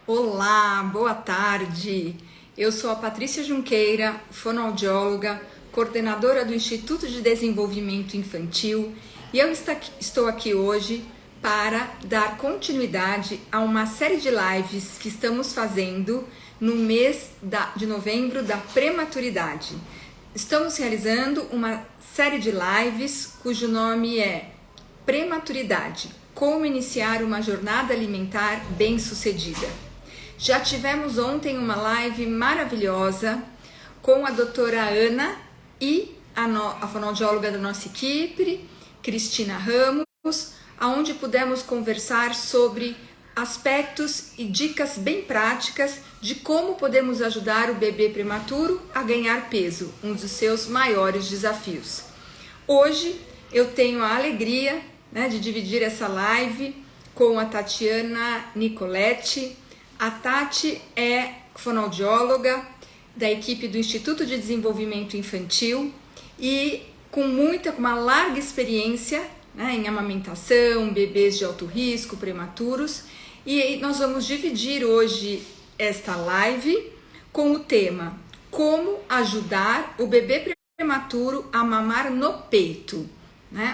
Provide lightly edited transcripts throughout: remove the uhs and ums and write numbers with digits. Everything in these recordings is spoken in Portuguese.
Olá, boa tarde. Eu sou a Patrícia Junqueira, fonoaudióloga, coordenadora do Instituto de Desenvolvimento Infantil, e eu estou aqui hoje para dar continuidade a uma série de lives que estamos fazendo no mês de novembro da prematuridade. Estamos realizando uma série de lives cujo nome é Prematuridade: Como iniciar uma jornada alimentar bem-sucedida. Já tivemos ontem uma live maravilhosa com a doutora Ana e a fonoaudióloga da nossa equipe, Cristina Ramos, onde pudemos conversar sobre aspectos e dicas bem práticas de como podemos ajudar o bebê prematuro a ganhar peso, um dos seus maiores desafios. Hoje eu tenho a alegria, de dividir essa live com a Tatiana Nicoletti. A Tati é fonoaudióloga da equipe do Instituto de Desenvolvimento Infantil e com uma larga experiência, em amamentação, bebês de alto risco, prematuros. E nós vamos dividir hoje esta live com o tema: Como ajudar o bebê prematuro a mamar no peito.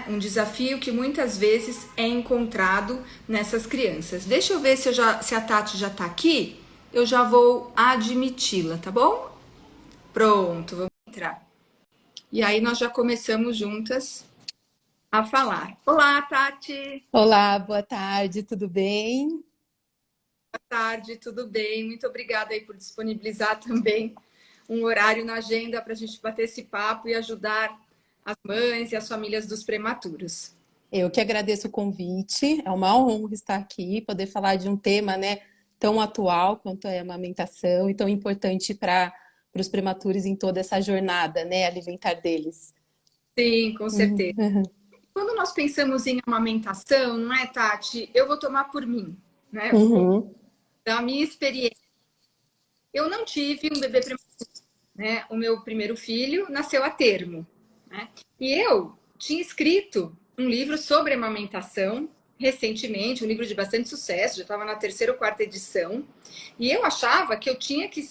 Um desafio que muitas vezes é encontrado nessas crianças. Deixa eu ver se a Tati já tá aqui. Eu já vou admiti-la, tá bom? Pronto, vamos entrar. E aí nós já começamos juntas a falar. Olá, Tati! Olá, boa tarde, tudo bem? Boa tarde, tudo bem? Muito obrigada aí por disponibilizar também um horário na agenda para a gente bater esse papo e ajudar as mães e as famílias dos prematuros. Eu que agradeço o convite, é uma honra estar aqui, poder falar de um tema, tão atual quanto é a amamentação e tão importante para os prematuros em toda essa jornada, alimentar deles. Sim, com certeza. Uhum. Quando nós pensamos em amamentação, não é, Tati? Eu vou tomar por mim, né? Uhum. Da minha experiência. Eu não tive um bebê prematuro, né? O meu primeiro filho nasceu a termo, né? E eu tinha escrito um livro sobre amamentação recentemente, um livro de bastante sucesso, já estava na terceira ou quarta edição, e eu achava que eu tinha que,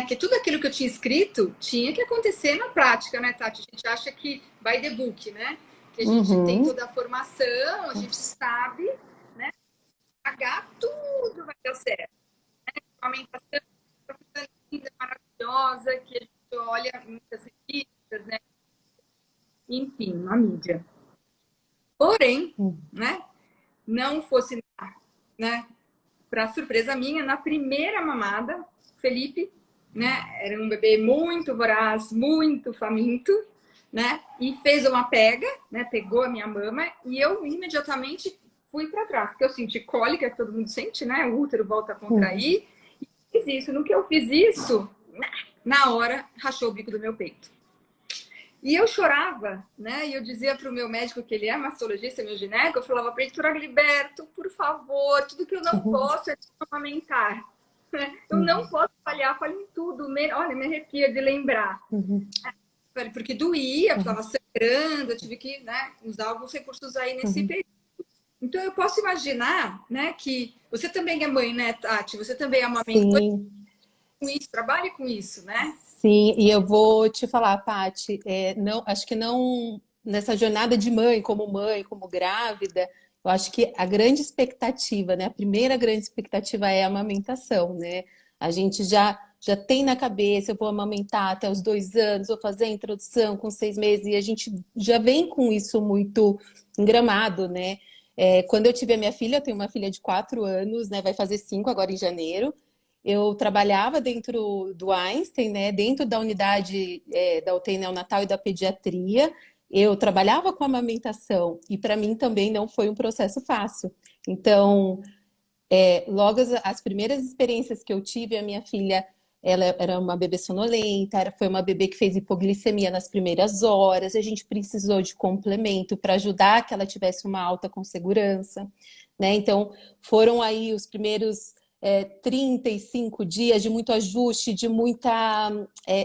que tudo aquilo que eu tinha escrito tinha que acontecer na prática, né, Tati? A gente acha que by the book, né? Que a gente tem Uhum. toda a formação, a gente sabe, né? Pagar tudo vai dar certo. Amamentação linda, maravilhosa, que a gente olha muitas revistas, né? Enfim, na mídia. Porém, né? Não fosse, né? Para surpresa minha, na primeira mamada, Felipe, né? Era um bebê muito voraz, muito faminto, né? E fez uma pega, né? Pegou a minha mama e eu imediatamente fui para trás, porque eu senti cólica, que todo mundo sente, né? O útero volta a Uhum. contrair. E fiz isso. No que eu fiz isso, na hora, rachou o bico do meu peito. E eu chorava, né? E eu dizia para o meu médico, que ele é mastologista, meu gineco, eu falava para ele: doutor Agiliberto, por favor, tudo que eu não Uhum. posso é amamentar. Eu não Uhum. posso falhar, falho em tudo. Olha, me arrepia de lembrar. Uhum. Porque doía, Uhum. estava sangrando, eu tive que, né, usar alguns recursos aí nesse Uhum. período. Então eu posso imaginar, né, que você também é mãe, né, Tati? Você também amamentou Sim. com isso, trabalha com isso, né? Sim, e eu vou te falar, Paty, não, acho que não nessa jornada de mãe, como grávida, eu acho que a grande expectativa, a primeira grande expectativa é a amamentação, né? A gente já tem na cabeça, eu vou amamentar até os 2 anos, vou fazer a introdução com 6 meses, e a gente já vem com isso muito engramado, né? Quando eu tive a minha filha, eu tenho uma filha de 4 anos, né? Vai fazer 5 agora em janeiro. Eu trabalhava dentro do Einstein, dentro da unidade da UTI neonatal e da pediatria. Eu trabalhava com amamentação e para mim também não foi um processo fácil. Então, logo as primeiras experiências que eu tive, a minha filha, ela era uma bebê sonolenta, foi uma bebê que fez hipoglicemia nas primeiras horas, a gente precisou de complemento para ajudar que ela tivesse uma alta com segurança, né? Então, foram aí os primeiros 35 dias de muito ajuste, de muita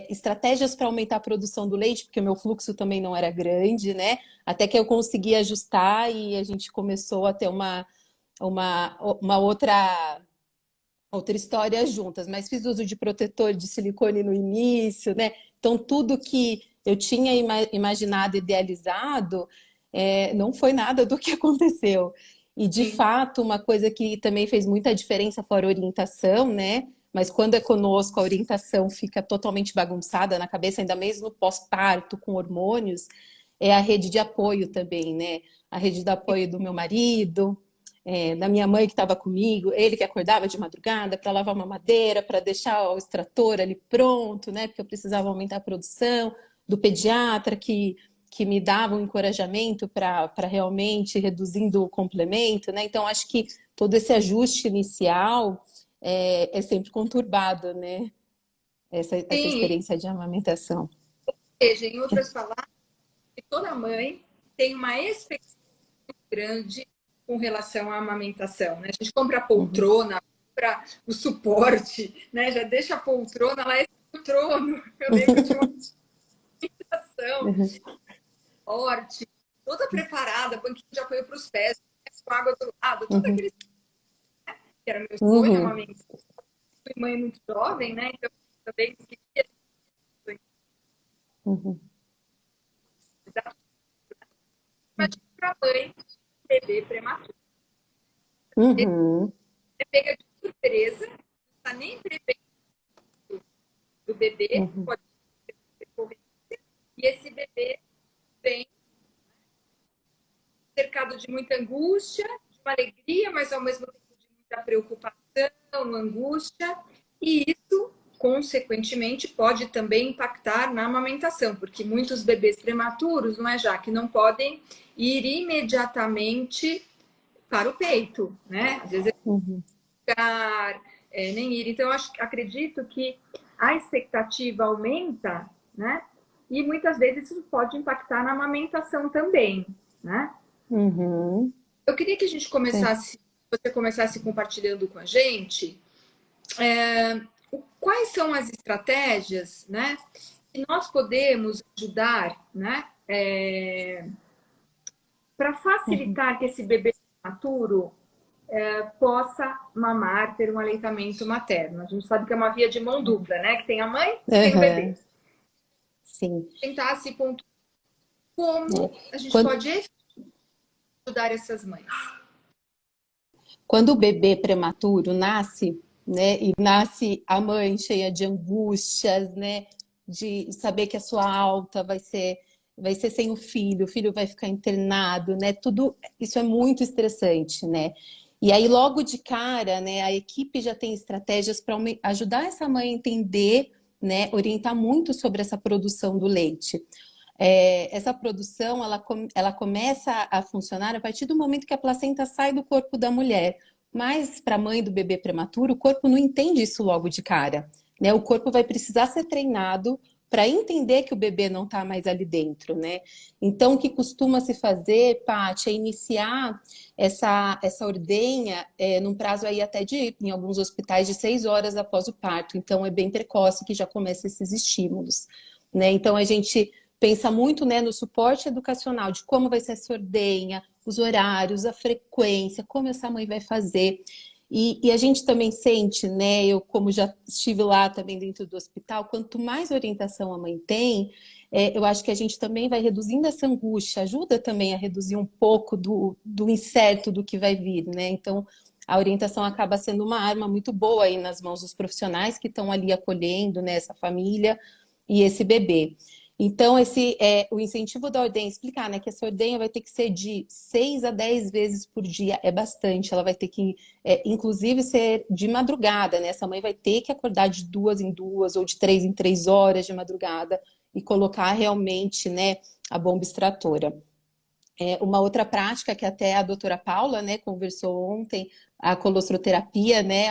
estratégias para aumentar a produção do leite, porque o meu fluxo também não era grande, né? Até que eu consegui ajustar e a gente começou a ter uma outra outra história juntas, mas fiz uso de protetor de silicone no início, né? Então, tudo que eu tinha imaginado, idealizado, não foi nada do que aconteceu. E, de Sim, fato, uma coisa que também fez muita diferença fora a orientação, né? Mas quando é conosco, a orientação fica totalmente bagunçada na cabeça, ainda mesmo no pós-parto, com hormônios, é a rede de apoio também, né? A rede de apoio do meu marido, da minha mãe que estava comigo, ele que acordava de madrugada para lavar uma madeira, para deixar o extrator ali pronto, né? Porque eu precisava aumentar a produção, do pediatra que me dava um encorajamento para realmente reduzindo o complemento, né? Então acho que todo esse ajuste inicial é sempre conturbado, né? Essa sim. experiência de amamentação. Ou seja, em outras palavras, toda mãe tem uma expectativa grande com relação à amamentação, né? A gente compra a Uhum, poltrona, compra o suporte, né? Já deixa a poltrona lá, esse é o trono. Eu lembro de uma ação uhum, forte, toda preparada, banquinho de apoio para os pés, com água do lado, tudo uhum, aquele que era meu sonho, uhum, amamentar. Fui mãe muito jovem, né? Então também queria uhum, para mãe bebê prematuro. uhum, É pega de surpresa, não está nem prevendo do bebê, uhum. pode decorrer, e esse bebê vem cercado de muita angústia, de uma alegria, mas ao mesmo tempo de muita preocupação, angústia, e isso, consequentemente, pode também impactar na amamentação, porque muitos bebês prematuros, não é, já que não podem ir imediatamente para o peito, né? Às vezes Uhum. nem ir. Então, acredito que a expectativa aumenta, né? E muitas vezes isso pode impactar na amamentação também, né? Uhum. Eu queria que a gente É. começasse, você começasse compartilhando com a gente quais são as estratégias, né, que nós podemos ajudar, né, para Uhum. facilitar que esse bebê prematuro possa mamar, ter um aleitamento materno. A gente sabe que é uma via de mão dupla, né, que tem a mãe, tem o Aham. bebê. Sim. Tentar se pontuar como É. a gente Quando, pode ajudar essas mães. quando o bebê prematuro nasce, né, e nasce a mãe cheia de angústias, né, de saber que a sua alta vai ser sem o filho vai ficar internado, né, tudo isso é muito estressante, né. E aí logo de cara, né, a equipe já tem estratégias para ajudar essa mãe a entender, né, orientar muito sobre essa produção do leite. Essa produção ela começa a funcionar a partir do momento que a placenta sai do corpo da mulher. Mas para a mãe do bebê prematuro, o corpo não entende isso logo de cara, né? O corpo vai precisar ser treinado para entender que o bebê não está mais ali dentro, né? Então, o que costuma se fazer, Paty, é iniciar essa ordenha num prazo aí até em alguns hospitais, de 6 horas após o parto. Então, é bem precoce que já começa esses estímulos, né? Então, a gente pensa muito, né, no suporte educacional, de como vai ser essa ordenha, os horários, a frequência, como essa mãe vai fazer. E a gente também sente, né? Eu, como já estive lá também dentro do hospital, quanto mais orientação a mãe tem, eu acho que a gente também vai reduzindo essa angústia, ajuda também a reduzir um pouco do incerto do que vai vir, né? Então, a orientação acaba sendo uma arma muito boa aí nas mãos dos profissionais que estão ali acolhendo, né, essa família e esse bebê. Então, esse o incentivo da ordenha, explicar, né, que essa ordenha vai ter que ser de 6 a 10 vezes por dia, é bastante. Ela vai ter que, inclusive, ser de madrugada, né? Essa mãe vai ter que acordar de 2 em 2 ou de 3 em 3 horas de madrugada e colocar realmente, né, a bomba extratora. Uma outra prática que até a doutora Paula, né, conversou ontem, a colostroterapia, né,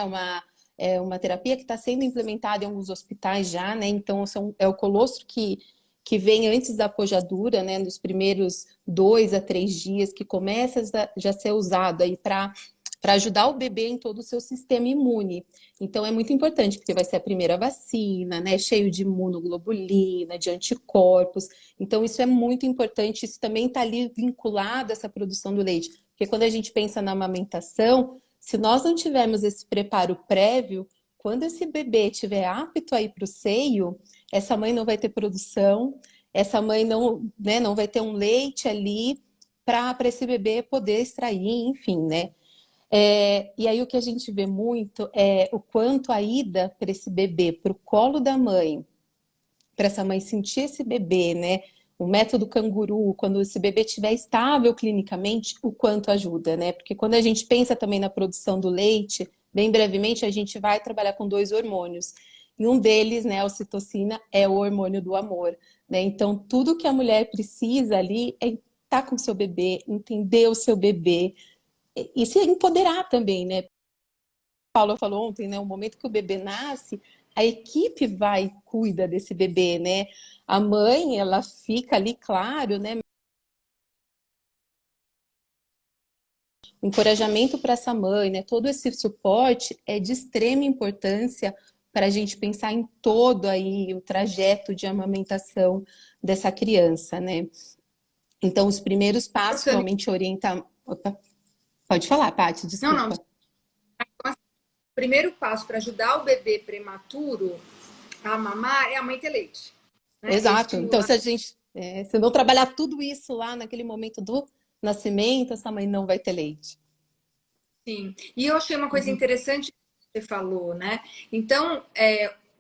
é uma terapia que está sendo implementada em alguns hospitais já, né, então é o colostro que vem antes da pojadura, né, nos primeiros 2 a 3 dias, que começa a já ser usado aí para ajudar o bebê em todo o seu sistema imune. Então é muito importante, porque vai ser a primeira vacina, né, cheio de imunoglobulina, de anticorpos. Então, isso é muito importante, isso também está ali vinculado a essa produção do leite. Porque quando a gente pensa na amamentação, Se nós não tivermos esse preparo prévio, quando esse bebê estiver apto a ir para o seio, essa mãe não vai ter produção, essa mãe não, né, não vai ter um leite ali para esse bebê poder extrair, enfim, né? E aí o que a gente vê muito é o quanto a ida para esse bebê, para o colo da mãe, para essa mãe sentir esse bebê, né? O método canguru, quando esse bebê estiver estável clinicamente, o quanto ajuda, né? Porque quando a gente pensa também na produção do leite, bem brevemente, a gente vai trabalhar com dois hormônios. E um deles, né, a ocitocina, é o hormônio do amor, né? Então, tudo que a mulher precisa ali é estar com o seu bebê, entender o seu bebê e se empoderar também, né? Paulo falou ontem, né? O momento que o bebê nasce, a equipe vai e cuida desse bebê, né? A mãe, ela fica ali, claro, né? O encorajamento para essa mãe, né? Todo esse suporte é de extrema importância para a gente pensar em todo aí o trajeto de amamentação dessa criança, né? Então, os primeiros passos Importante. realmente orientam. Opa, pode falar, Paty, Não, não. desculpa. O primeiro passo para ajudar o bebê prematuro a mamar é a mãe ter leite, né? Exato. Então, Estimular. se a gente, se não trabalhar tudo isso lá naquele momento do nascimento, essa mãe não vai ter leite. Sim. E eu achei uma coisa Uhum. interessante que você falou, né? Então,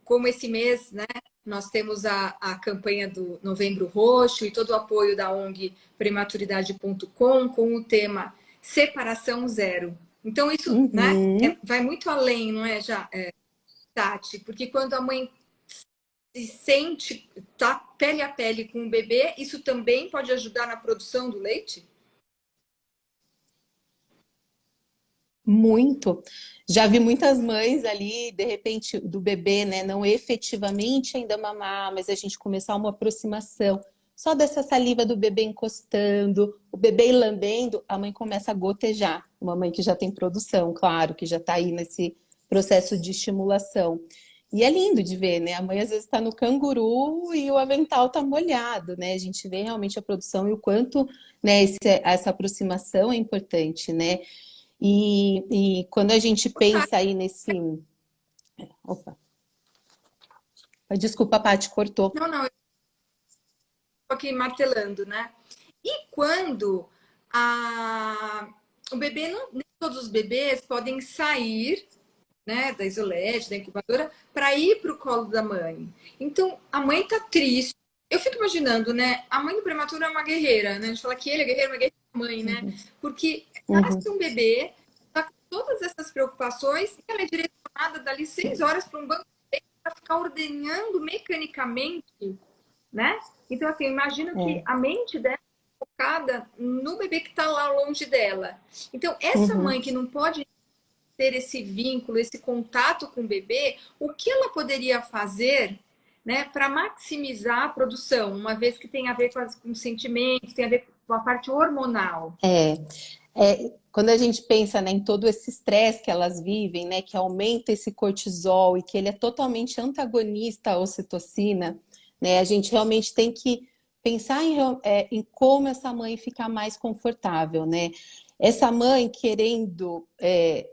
como esse mês, né, nós temos a campanha do Novembro Roxo e todo o apoio da ONG prematuridade.com com o tema Separação Zero. Então, isso, né, Uhum. vai muito além, não é, já, Tati? Porque quando a mãe se sente, tá pele a pele com o bebê, isso também pode ajudar na produção do leite? Muito. Já vi muitas mães ali, de repente, do bebê, né, não efetivamente ainda mamar, mas a gente começar uma aproximação. Só dessa saliva do bebê encostando, o bebê lambendo, a mãe começa a gotejar. Uma mãe que já tem produção, claro, que já está aí nesse processo de estimulação. E é lindo de ver, né? A mãe às vezes está no canguru e o avental está molhado, né? A gente vê realmente a produção e o quanto, né, essa aproximação é importante, né? E quando a gente pensa aí nesse. Opa, desculpa, a Paty cortou. Não, não, eu tô aqui martelando, né? E quando o bebê, não, nem todos os bebês podem sair, né, da isolete, da incubadora, para ir para o colo da mãe. Então, a mãe tá triste. Eu fico imaginando, né? A mãe do prematuro é uma guerreira, né? A gente fala que ele é guerreiro, mas guerreira é a mãe, né? Uhum, Porque nasce uhum, um bebê, tá com todas essas preocupações, e ela é direcionada dali 6 horas para um banco para ficar ordenhando mecanicamente, né? Então, assim, eu imagino que é, a mente dela é focada no bebê que está lá longe dela. Então, essa uhum. mãe que não pode ter esse vínculo, esse contato com o bebê, o que ela poderia fazer, né, para maximizar a produção, uma vez que tem a ver com sentimentos, tem a ver com a parte hormonal? É, quando a gente pensa, né, em todo esse estresse que elas vivem, né, que aumenta esse cortisol e que ele é totalmente antagonista à ocitocina, né, a gente realmente tem que pensar em como essa mãe ficar mais confortável, né? Essa mãe, querendo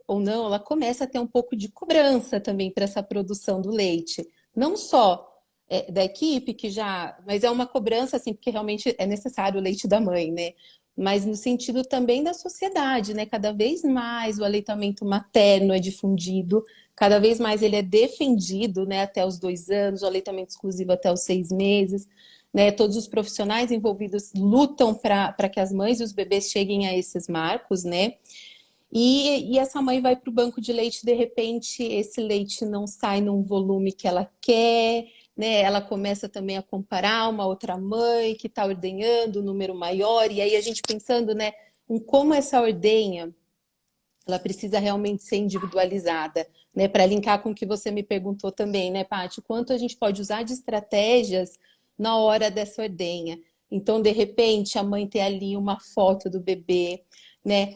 ou não, ela começa a ter um pouco de cobrança também para essa produção do leite. Não só da equipe, que já. Mas é uma cobrança, assim, porque realmente é necessário o leite da mãe, né? Mas no sentido também da sociedade, né? Cada vez mais o aleitamento materno é difundido, cada vez mais ele é defendido, né? Até os 2 anos, o aleitamento exclusivo até os 6 meses, né? Todos os profissionais envolvidos lutam para que as mães e os bebês cheguem a esses marcos, né? E essa mãe vai para o banco de leite, de repente, esse leite não sai num volume que ela quer, né? Ela começa também a comparar uma outra mãe que está ordenhando um número maior, e aí a gente pensando, né, em como essa ordenha ela precisa realmente ser individualizada, né? Para linkar com o que você me perguntou também, né, Paty? Quanto a gente pode usar de estratégias na hora dessa ordenha. Então, de repente, a mãe ter ali uma foto do bebê, né?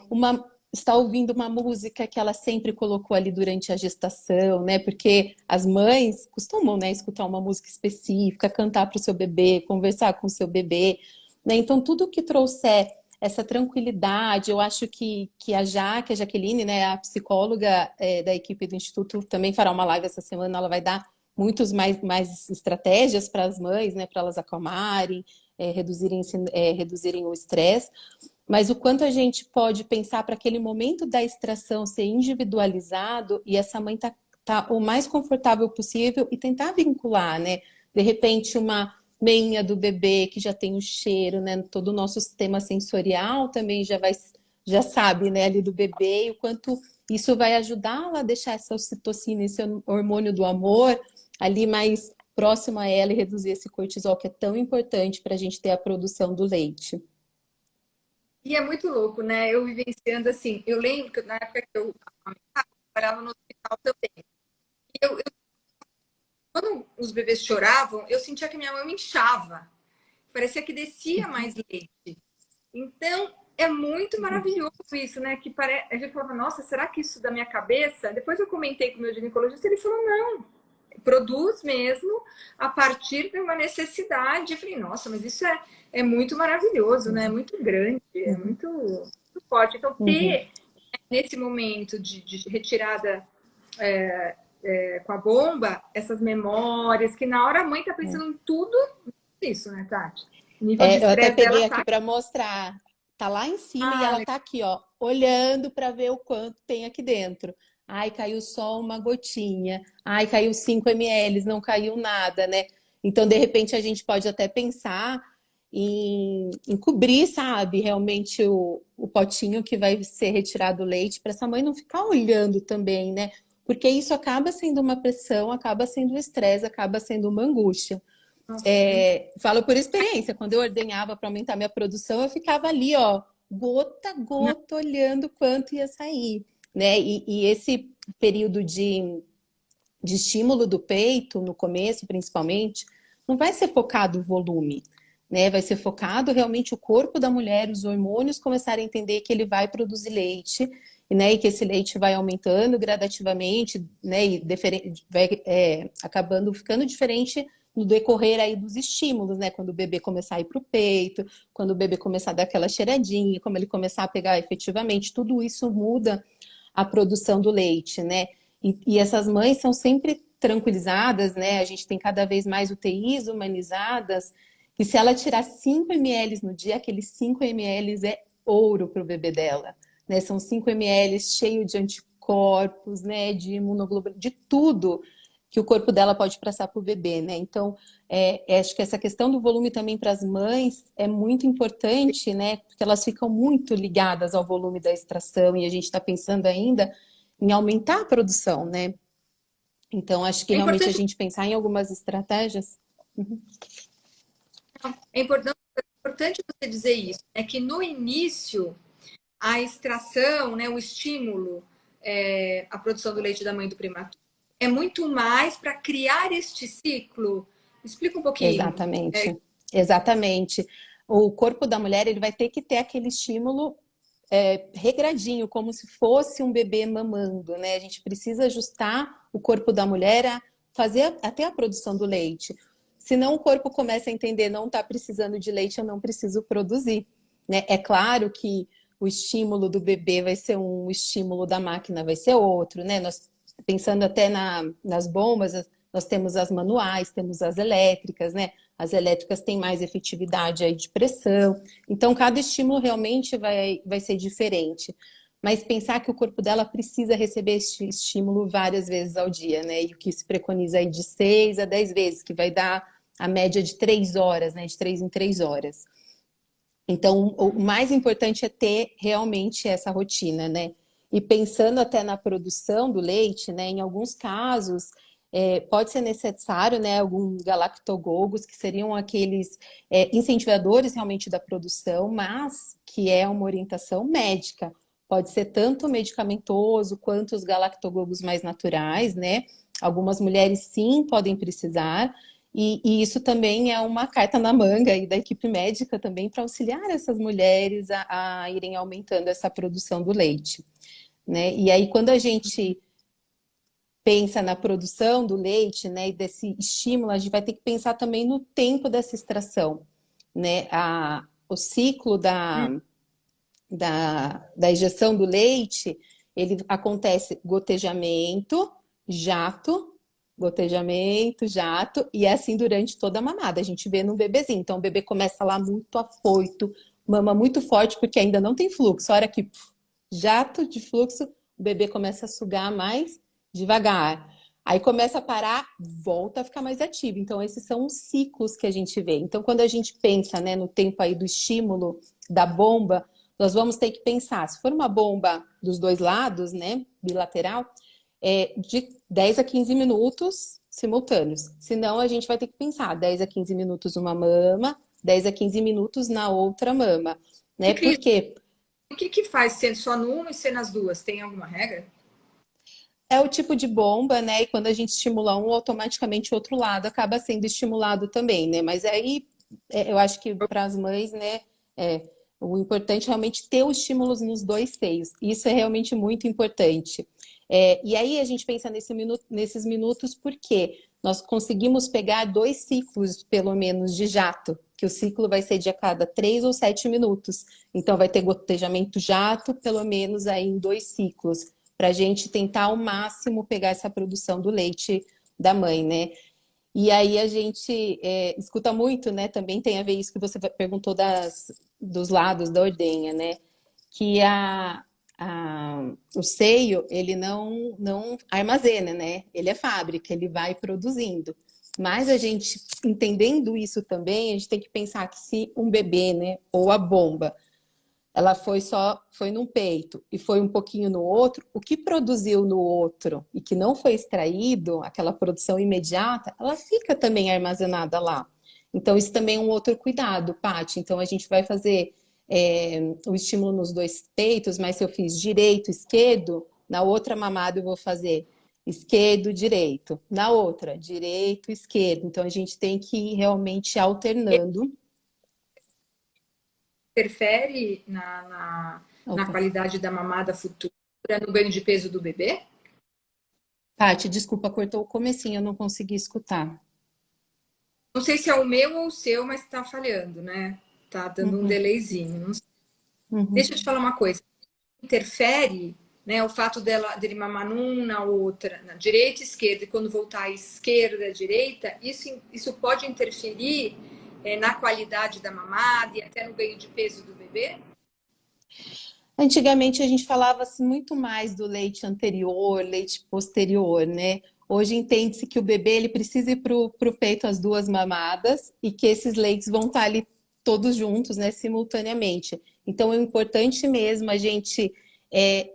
Está ouvindo uma música que ela sempre colocou ali durante a gestação, né? Porque as mães costumam, né, escutar uma música específica, cantar para o seu bebê, conversar com o seu bebê, né? Então, tudo que trouxer essa tranquilidade. Eu acho que a Jaqueline, né, a psicóloga da equipe do Instituto, também fará uma live essa semana, ela vai dar muitos mais estratégias para as mães, né, para elas acalmarem, reduzirem o estresse, mas o quanto a gente pode pensar para aquele momento da extração ser individualizado e essa mãe tá o mais confortável possível e tentar vincular, né? De repente, uma meinha do bebê que já tem o cheiro, né? Todo o nosso sistema sensorial também já sabe, né, ali do bebê, e o quanto isso vai ajudá-la a deixar essa ocitocina, esse hormônio do amor, ali mais próximo a ela e reduzir esse cortisol que é tão importante para a gente ter a produção do leite. E é muito louco, né? Eu vivenciando assim, eu lembro que na época que eu trabalhava no hospital também. Eu, quando os bebês choravam, eu sentia que minha mão inchava. Parecia que descia mais leite. Então, é muito maravilhoso isso, né? A gente falava, nossa, será que isso da minha cabeça? Depois eu comentei com o meu ginecologista, ele falou, não, produz mesmo a partir de uma necessidade. Eu falei, nossa, mas isso é muito maravilhoso, né? É muito grande, é muito forte. Então, ter nesse momento de retirada com a bomba, essas memórias, que na hora a mãe tá pensando em tudo isso, né, Tati? O nível de Eu até estresse dela peguei aqui tá. para mostrar. Tá lá em cima e ela Ah, tá aqui, ó, olhando para ver o quanto tem aqui dentro. Ai, caiu só uma gotinha. Ai, caiu 5 ml, não caiu nada, né? Então, de repente, a gente pode até pensar em cobrir, sabe, realmente o potinho que vai ser retirado o leite, para essa mãe não ficar olhando também, né? Porque isso acaba sendo uma pressão, acaba sendo um estresse, acaba sendo uma angústia. nossa, muito. Falo por experiência, quando eu ordenhava para aumentar minha produção, eu ficava ali, ó, gota a Não, gota, olhando quanto ia sair, né? E esse período de estímulo do peito, no começo principalmente, não vai ser focado o volume, né? Vai ser focado realmente o corpo da mulher, os hormônios começarem a entender que ele vai produzir leite, né? E que esse leite vai aumentando gradativamente, né? E vai acabando ficando diferente no decorrer aí dos estímulos, né? Quando o bebê começar a ir para o peito, quando o bebê começar a dar aquela cheiradinha, como ele começar a pegar efetivamente, tudo isso muda a produção do leite, né? E essas mães são sempre tranquilizadas, né? A gente tem cada vez mais UTIs humanizadas, e se ela tirar 5 ml no dia, aqueles 5 ml é ouro para o bebê dela, né? São 5 ml cheio de anticorpos, né? De imunoglobulina, de tudo que o corpo dela pode passar para o bebê, né? Então, acho que essa questão do volume também para as mães é muito importante, né? Porque elas ficam muito ligadas ao volume da extração e a gente está pensando ainda em aumentar a produção, né? Então, acho que é realmente a importante, gente pensar em algumas estratégias. é importante você dizer isso, é que no início a extração, né, o estímulo, a produção do leite da mãe do prematuro, é muito mais para criar este ciclo. Explica um pouquinho. Exatamente, exatamente. O corpo da mulher ele vai ter que ter aquele estímulo regradinho, como se fosse um bebê mamando, né? A gente precisa ajustar o corpo da mulher a fazer até a produção do leite. Senão o corpo começa a entender, não está precisando de leite, eu não preciso produzir, né? É claro que o estímulo do bebê vai ser um, o estímulo da máquina vai ser outro, né? Nós pensando até nas bombas, nós temos as manuais, temos as elétricas, né? As elétricas têm mais efetividade aí de pressão. Então, cada estímulo realmente vai ser diferente. Mas pensar que o corpo dela precisa receber este estímulo várias vezes ao dia, né? E o que se preconiza aí de 6 a 10 vezes, que vai dar a média de 3 horas, né? De 3 em 3 horas. Então, o mais importante é ter realmente essa rotina, né? E pensando até na produção do leite, né? Em alguns casos, pode ser necessário, né? Alguns galactogogos, que seriam aqueles incentivadores realmente da produção, mas que é uma orientação médica. Pode ser tanto medicamentoso quanto os galactogogos mais naturais, né? Algumas mulheres sim podem precisar, e isso também é uma carta na manga aí da equipe médica também para auxiliar essas mulheres a irem aumentando essa produção do leite, né? E aí, quando a gente pensa na produção do leite, né, e desse estímulo, a gente vai ter que pensar também no tempo dessa extração, né? O ciclo da injeção do leite, ele acontece gotejamento, jato, gotejamento, jato, e é assim durante toda a mamada. A gente vê no bebezinho. Então, o bebê começa lá muito afoito, mama muito forte, porque ainda não tem fluxo. A hora que jato de fluxo, o bebê começa a sugar mais devagar. Aí começa a parar, volta a ficar mais ativo. Então, esses são os ciclos que a gente vê. Então, quando a gente pensa, né, no tempo aí do estímulo da bomba, nós vamos ter que pensar, se for uma bomba dos dois lados, né, bilateral, de 10 a 15 minutos simultâneos. Senão, a gente vai ter que pensar 10 a 15 minutos uma mama, 10 a 15 minutos na outra mama, E né? Por Cris, quê? o que que faz ser só numa e ser nas duas? Tem alguma regra? É o tipo de bomba, né? E quando a gente estimula um, automaticamente o outro lado acaba sendo estimulado também, né? Mas aí eu acho que para as mães, né? É, o importante é realmente ter os estímulos nos dois seios. Isso é realmente muito importante. E aí a gente pensa nesses minutos porque nós conseguimos pegar 2 ciclos, pelo menos, de jato, que o ciclo vai ser de a cada 3 ou 7 minutos. Então vai ter gotejamento jato, pelo menos aí em 2 ciclos para a gente tentar ao máximo pegar essa produção do leite da mãe, né? E aí a gente escuta muito, né? Também tem a ver isso que você perguntou dos lados da ordenha, né? Que o seio, ele não armazena, né? Ele é fábrica, ele vai produzindo. Mas a gente, entendendo isso também, a gente tem que pensar que se um bebê, né, ou a bomba, ela foi num peito e foi um pouquinho no outro, o que produziu no outro e que não foi extraído, aquela produção imediata, ela fica também armazenada lá. Então, isso também é um outro cuidado, Paty. Então, a gente vai fazer o estímulo nos dois peitos, mas se eu fiz direito, esquerdo, na outra mamada eu vou fazer esquerdo, direito. Na outra, direito, esquerdo. Então, a gente tem que ir realmente alternando. Interfere na Opa. qualidade da mamada futura, no ganho de peso do bebê? Paty, desculpa, cortou o comecinho, eu não consegui escutar. Não sei se é o meu ou o seu, mas tá falhando, né? Tá dando um Uhum, delayzinho. Não sei. uhum. Deixa eu te falar uma coisa. Interfere, né, o fato dele mamar num, na outra, na direita e esquerda, e quando voltar à esquerda, direita, isso pode interferir na qualidade da mamada e até no ganho de peso do bebê? Antigamente a gente falava assim, muito mais do leite anterior, leite posterior, né? Hoje entende-se que o bebê ele precisa ir para o peito as duas mamadas e que esses leites vão estar ali todos juntos, né, simultaneamente. Então é importante mesmo a gente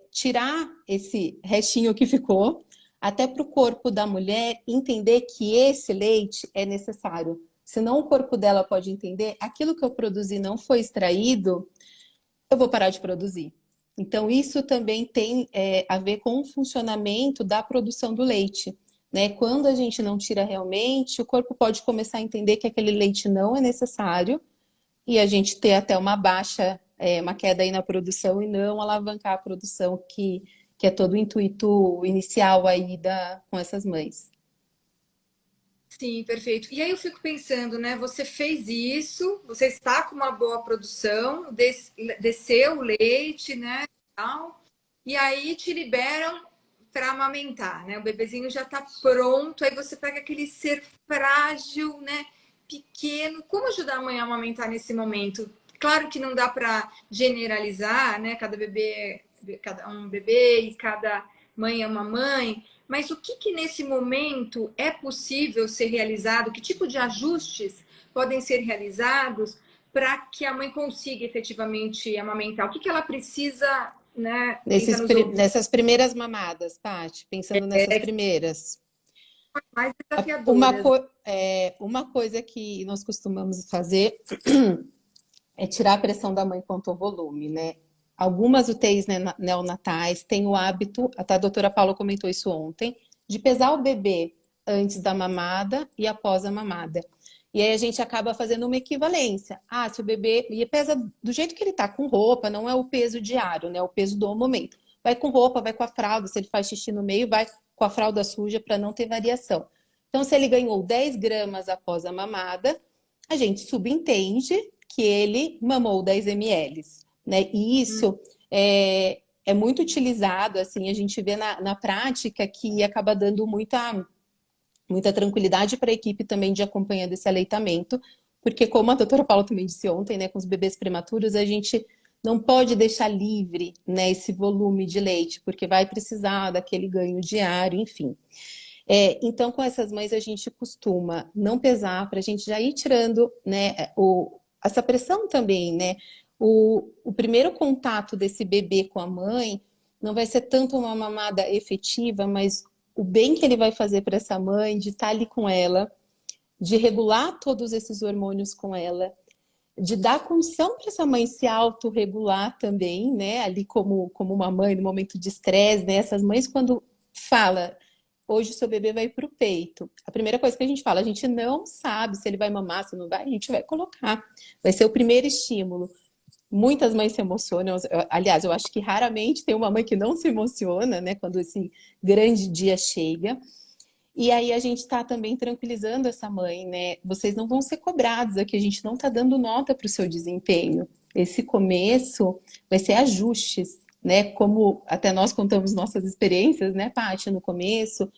tirar esse restinho que ficou, até para o corpo da mulher entender que esse leite é necessário. Senão o corpo dela pode entender aquilo que eu produzi não foi extraído, eu vou parar de produzir. Então, isso também tem a ver com o funcionamento da produção do leite. Né? Quando a gente não tira realmente, o corpo pode começar a entender que aquele leite não é necessário e a gente ter até uma baixa, uma queda aí na produção e não alavancar a produção que é todo o intuito inicial aí com essas mães. Sim, perfeito. E aí eu fico pensando, né? Você fez isso, você está com uma boa produção, desceu o leite, né? Tal, e aí te liberam para amamentar, né? O bebezinho já está pronto, aí você pega aquele ser frágil, né? Pequeno. Como ajudar a mãe a amamentar nesse momento? Claro que não dá para generalizar, né? Cada um bebê e cada mãe é uma mãe, mas o que nesse momento é possível ser realizado? Que tipo de ajustes podem ser realizados para que a mãe consiga efetivamente amamentar? O que ela precisa, né? Quem está nos ouvindo Nessas primeiras mamadas, Paty, pensando nessas é primeiras. mais Uma, desafiadoras. co uma coisa que nós costumamos fazer é tirar a pressão da mãe quanto ao volume, né? Algumas UTIs neonatais têm o hábito, até a doutora Paula comentou isso ontem, de pesar o bebê antes da mamada e após a mamada. E aí a gente acaba fazendo uma equivalência. Ah, se o bebê. E pesa do jeito que ele tá, com roupa, não é o peso diário, né? É o peso do momento. Vai com roupa, vai com a fralda, se ele faz xixi no meio, vai com a fralda suja para não ter variação. Então, se ele ganhou 10 gramas após a mamada, a gente subentende que ele mamou 10 ml. né? E isso é muito utilizado, assim, a gente vê na prática que acaba dando muita tranquilidade para a equipe também de acompanhando esse aleitamento, porque como a doutora Paula também disse ontem, né, com os bebês prematuros, a gente não pode deixar livre, né, esse volume de leite, porque vai precisar daquele ganho diário, enfim. Então, com essas mães, a gente costuma não pesar, para a gente já ir tirando, né, essa pressão também, né? O primeiro contato desse bebê com a mãe não vai ser tanto uma mamada efetiva, mas o bem que ele vai fazer para essa mãe, de estar ali com ela, de regular todos esses hormônios com ela, de dar condição para essa mãe se autorregular também, né? Ali como uma mãe no momento de estresse, né? Essas mães quando fala hoje o seu bebê vai para o peito. A primeira coisa que a gente fala, a gente não sabe se ele vai mamar, se não vai, a gente vai colocar. Vai ser o primeiro estímulo. Muitas mães se emocionam. Aliás, eu acho que raramente tem uma mãe que não se emociona, né? Quando esse grande dia chega. E aí a gente está também tranquilizando essa mãe, né? Vocês não vão ser cobrados aqui, a gente não está dando nota para o seu desempenho. Esse começo vai ser ajustes, né? Como até nós contamos nossas experiências, né, Paty, no começo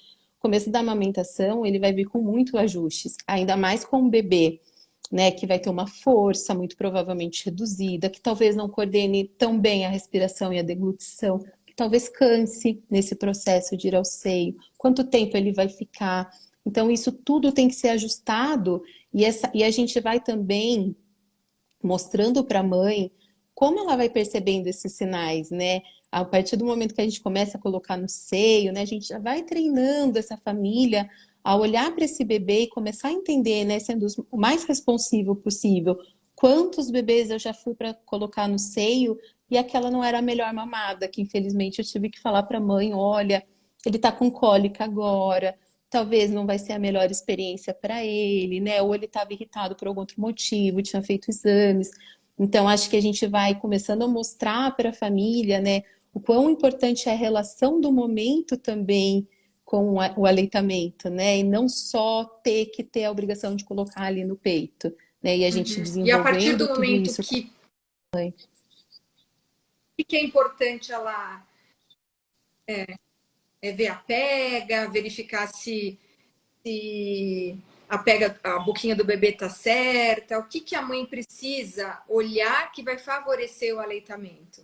da amamentação, ele vai vir com muito ajustes, ainda mais com o bebê, né, que vai ter uma força muito provavelmente reduzida, que talvez não coordene tão bem a respiração e a deglutição, que talvez canse nesse processo de ir ao seio, quanto tempo ele vai ficar. Então, isso tudo tem que ser ajustado e a gente vai também mostrando para a mãe como ela vai percebendo esses sinais, né? A partir do momento que a gente começa a colocar no seio, né, a gente já vai treinando essa família a olhar para esse bebê e começar a entender, né, sendo o mais responsivo possível, quantos bebês eu já fui para colocar no seio e aquela não era a melhor mamada, que infelizmente eu tive que falar para a mãe, olha, ele está com cólica agora, talvez não vai ser a melhor experiência para ele, né? Ou ele estava irritado por algum outro motivo, tinha feito exames. Então, acho que a gente vai começando a mostrar para a família, né, o quão importante é a relação do momento também com o aleitamento, né? E não só ter que ter a obrigação de colocar ali no peito, né? E a gente E a partir do desenvolvendo tudo momento isso com a mãe. que é importante ela ver a pega, verificar se a boquinha do bebê tá certa, o que, que a mãe precisa olhar que vai favorecer o aleitamento.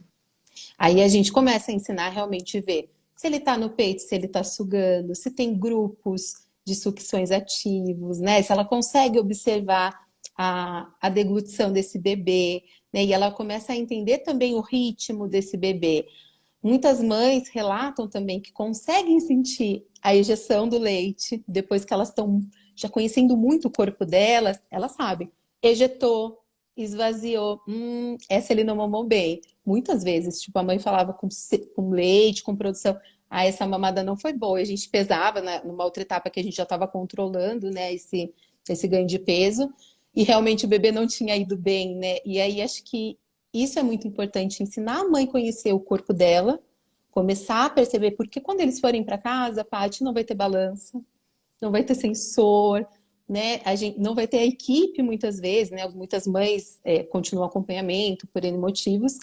Aí a gente começa a ensinar realmente a ver se ele está no peito, se ele está sugando, se tem grupos de sucções ativos, né? Se ela consegue observar a deglutição desse bebê, né? E ela começa a entender também o ritmo desse bebê. Muitas mães relatam também que conseguem sentir a ejeção do leite depois que elas estão já conhecendo muito o corpo delas, elas sabem. Ejetou, esvaziou, essa ele não mamou bem. Muitas vezes, tipo, a mãe falava com leite, com produção, essa mamada não foi boa. E a gente pesava numa outra etapa que a gente já estava controlando, né, esse ganho de peso, e realmente o bebê não tinha ido bem, né? E aí acho que isso é muito importante, ensinar a mãe a conhecer o corpo dela, começar a perceber, porque quando eles forem para casa, Paty, não vai ter balança, não vai ter sensor, né? A gente não vai ter a equipe muitas vezes, né? Muitas mães continuam acompanhamento por N motivos.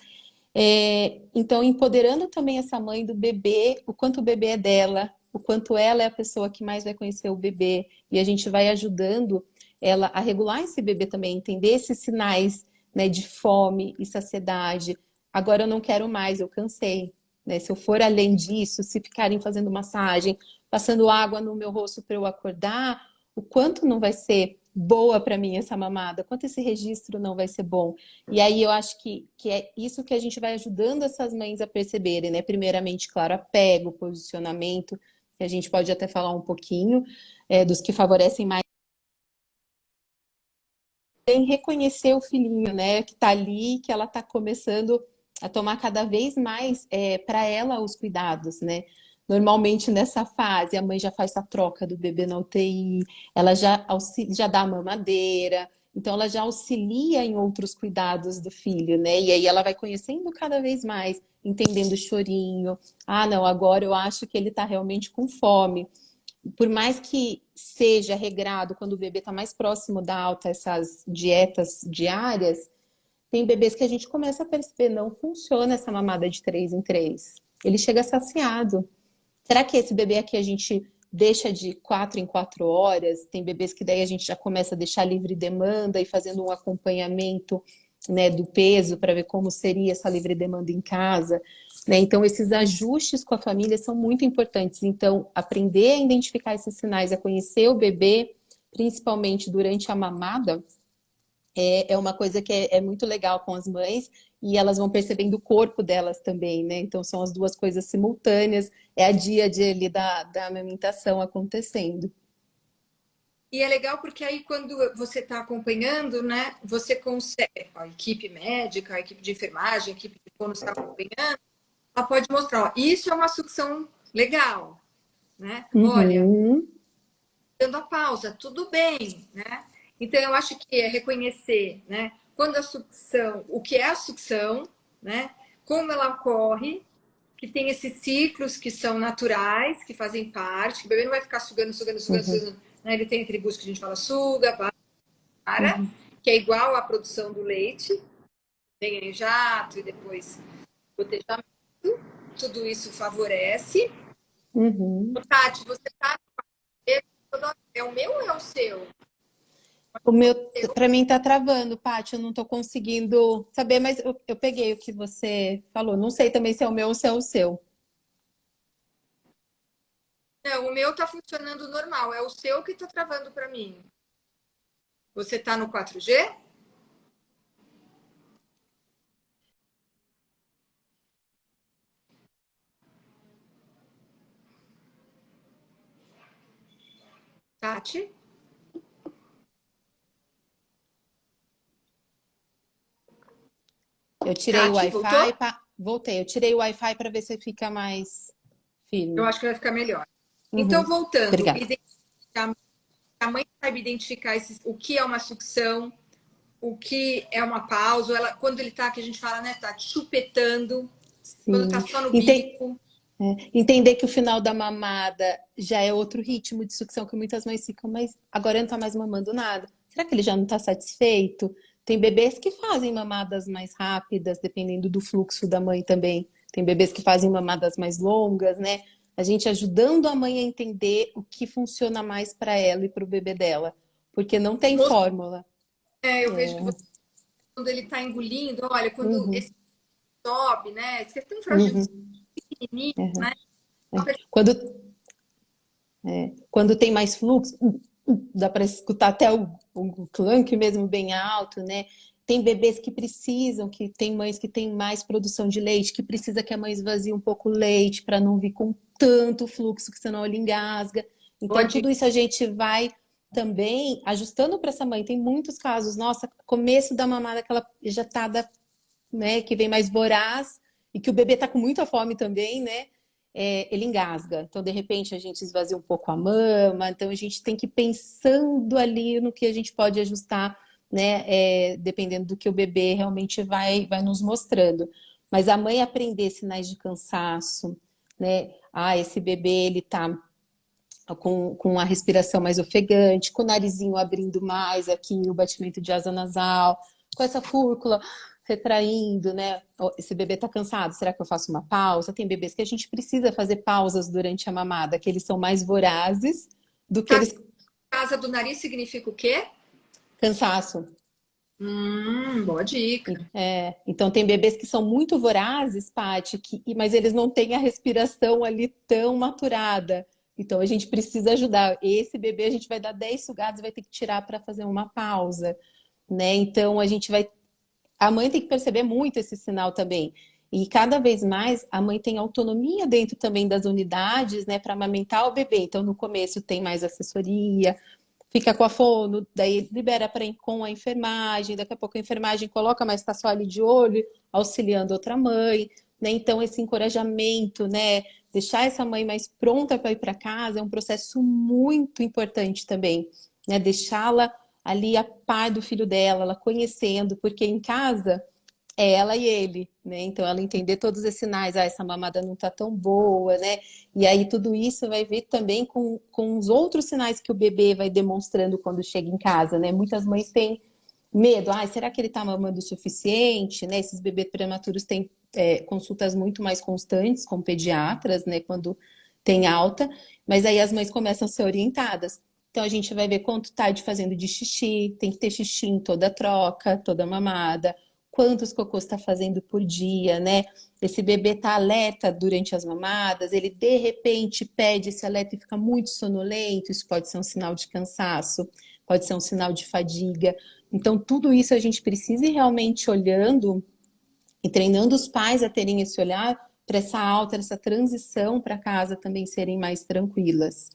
Então, empoderando também essa mãe do bebê, o quanto o bebê é dela, o quanto ela é a pessoa que mais vai conhecer o bebê, e a gente vai ajudando ela a regular esse bebê também, entender esses sinais, né, de fome e saciedade. Agora eu não quero mais, eu cansei. Né? Se eu for além disso, se ficarem fazendo massagem, passando água no meu rosto para eu acordar, o quanto não vai ser boa para mim essa mamada, quanto esse registro não vai ser bom. E aí eu acho que é isso que a gente vai ajudando essas mães a perceberem, né? Primeiramente, claro, apego, posicionamento, que a gente pode até falar um pouquinho, dos que favorecem mais. Tem reconhecer o filhinho, né? Que tá ali, que ela tá começando a tomar cada vez mais para ela os cuidados, né? Normalmente nessa fase a mãe já faz a troca do bebê na UTI, ela já dá a mamadeira, então ela já auxilia em outros cuidados do filho, né? E aí ela vai conhecendo cada vez mais, entendendo o chorinho. Ah, não, agora eu acho que ele tá realmente com fome. Por mais que seja regrado quando o bebê está mais próximo da alta, essas dietas diárias, tem bebês que a gente começa a perceber, não funciona essa mamada de 3 em 3. Ele chega saciado. Será que esse bebê aqui a gente deixa de 4 em 4 horas? Tem bebês que daí a gente já começa a deixar livre demanda e fazendo um acompanhamento, né, do peso para ver como seria essa livre demanda em casa, né? Então, esses ajustes com a família são muito importantes. Então, aprender a identificar esses sinais, a conhecer o bebê, principalmente durante a mamada, é uma coisa que é muito legal com as mães e elas vão percebendo o corpo delas também, né? Então são as duas coisas simultâneas, é a dia a dia ali da amamentação acontecendo. E é legal porque aí quando você está acompanhando, né, você consegue, a equipe médica, a equipe de enfermagem, a equipe de fono está acompanhando, ela pode mostrar, ó, isso é uma sucção legal, né? Olha, Uhum, dando a pausa, tudo bem, né? Então eu acho que é reconhecer, né, quando a sucção, o que é a sucção, né? Como ela ocorre, que tem esses ciclos que são naturais, que fazem parte, que o bebê não vai ficar sugando, sugando, sugando, uhum, sugando, né? Ele tem tribus que a gente fala suga, para, uhum, que é igual à produção do leite, tem em jato e depois gotejamento, tudo isso favorece. uhum. Tati, você tá é o meu ou é o seu? O meu, para mim, tá travando, Paty. Eu não tô conseguindo saber, mas eu peguei o que você falou. Não sei também se é o meu ou se é o seu. Não, o meu tá funcionando normal, é o seu que tá travando para mim. Você tá no 4G? Tati? Eu tirei o Tati, voltou? Wi-Fi, voltei. Eu tirei o Wi-Fi para ver se fica mais Eu firme. acho que vai ficar melhor. Então, Uhum. voltando, Obrigada. a mãe sabe identificar o que é uma sucção, o que é uma pausa, ela, quando ele tá, que a gente fala, né, tá chupetando, quando tá Sim. só no bico. Entender que o final da mamada já é outro ritmo de sucção que muitas mães ficam, mas agora eu não tá mais mamando nada. Será que ele já não está satisfeito? Tem bebês que fazem mamadas mais rápidas, dependendo do fluxo da mãe também. Tem bebês que fazem mamadas mais longas, né? A gente ajudando a mãe a entender o que funciona mais para ela e para o bebê dela, porque não tem fórmula. Eu vejo que você, quando ele tá engolindo, olha, quando Uhum, esse sobe, né, esse é tão frágil, uhum. pequenininho, né, Quando quando tem mais fluxo, dá para escutar até o clunk mesmo bem alto, né? Tem bebês que precisam, que tem mães que têm mais produção de leite, que precisa que a mãe esvazie um pouco o leite para não vir com tanto fluxo, que senão ele engasga. Então, pode. tudo isso a gente vai também ajustando para essa mãe. Tem muitos casos, nossa, começo da mamada, aquela ejatada, né, que vem mais voraz e que o bebê tá com muita fome também, né? Ele engasga. Então, de repente, a gente esvazia um pouco a mama. Então, a gente tem que ir pensando ali no que a gente pode ajustar, né? Dependendo do que o bebê realmente vai nos mostrando. Mas a mãe aprender sinais de cansaço, né? Ah, esse bebê, ele tá com a respiração mais ofegante, com o narizinho abrindo mais aqui, o batimento de asa nasal, com essa fúrcula retraindo, né? Esse bebê tá cansado, será que eu faço uma pausa? Tem bebês que a gente precisa fazer pausas durante a mamada, que eles são mais vorazes do que eles Casa do nariz significa o quê? cansaço. Boa dica. Então tem bebês que são muito vorazes, Paty, mas eles não têm a respiração ali tão maturada. Então a gente precisa ajudar. Esse bebê a gente vai dar 10 sugados, vai ter que tirar para fazer uma pausa, né? Então a mãe tem que perceber muito esse sinal também. E cada vez mais a mãe tem autonomia dentro também das unidades, né, para amamentar o bebê. Então no começo tem mais assessoria, fica com a fono, daí libera com a enfermagem, daqui a pouco a enfermagem coloca, mas está só ali de olho, auxiliando outra mãe, né? Então esse encorajamento, né, deixar essa mãe mais pronta para ir para casa é um processo muito importante também, né? Deixá-la ali a par do filho dela, ela conhecendo, porque em casa é ela e ele, né? Então ela entender todos esses sinais, essa mamada não tá tão boa, né? E aí tudo isso vai vir também com os outros sinais que o bebê vai demonstrando quando chega em casa, né? Muitas mães têm Medo, ai, será que ele está mamando o suficiente, né? Esses bebês prematuros têm consultas muito mais constantes com pediatras, né? Quando tem alta, mas aí as mães começam a ser orientadas. Então a gente vai ver quanto tá de fazendo de xixi, tem que ter xixi em toda troca, toda mamada, quantos cocôs está fazendo por dia, né? Esse bebê tá alerta durante as mamadas, ele de repente pede esse alerta e fica muito sonolento, isso pode ser um sinal de cansaço, pode ser um sinal de fadiga. Então, tudo isso a gente precisa ir realmente olhando e treinando os pais a terem esse olhar para essa alta, essa transição para casa também serem mais tranquilas.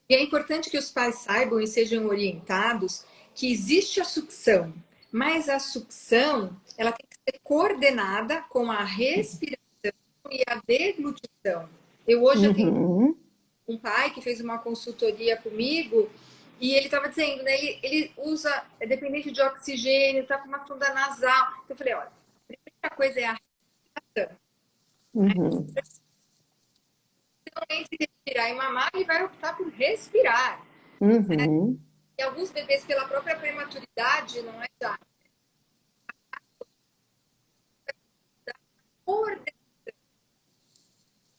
E é importante que os pais saibam e sejam orientados que existe a sucção, mas a sucção ela tem que ser coordenada com a respiração e a deglutição. Eu hoje atendi Uhum, um pai que fez uma consultoria comigo e ele estava dizendo, né, ele usa, é dependente de oxigênio, está com uma sonda nasal. Então eu falei, olha, a primeira coisa é a respiração. uhum, Então, entre respirar e mamar, ele vai optar por respirar. uhum, E alguns bebês, pela própria prematuridade, não é já por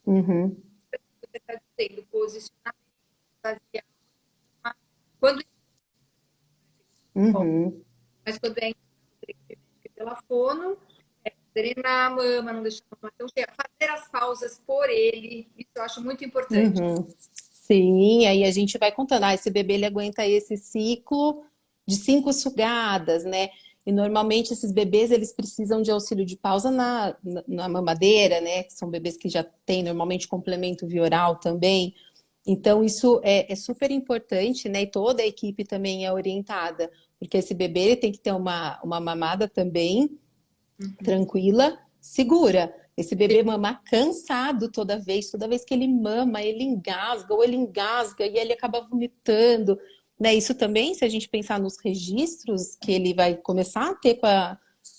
uhum, você está dizendo, posicionamento, fazer quando uhum. mas quando é pela fono, é drenar a mama, não deixar a mama tão cheia, fazer as pausas por ele, isso eu acho muito importante. Uhum. Sim, aí a gente vai contando, esse bebê ele aguenta esse ciclo de 5 sugadas, né? E normalmente esses bebês eles precisam de auxílio de pausa na mamadeira, né? Que são bebês que já têm normalmente complemento via oral também. Então isso é super importante, né? E toda a equipe também é orientada, porque esse bebê ele tem que ter uma mamada também tranquila, segura. Esse bebê mama cansado toda vez que ele mama, ele engasga, ou ele engasga e ele acaba vomitando, né? Isso também, se a gente pensar nos registros que ele vai começar a ter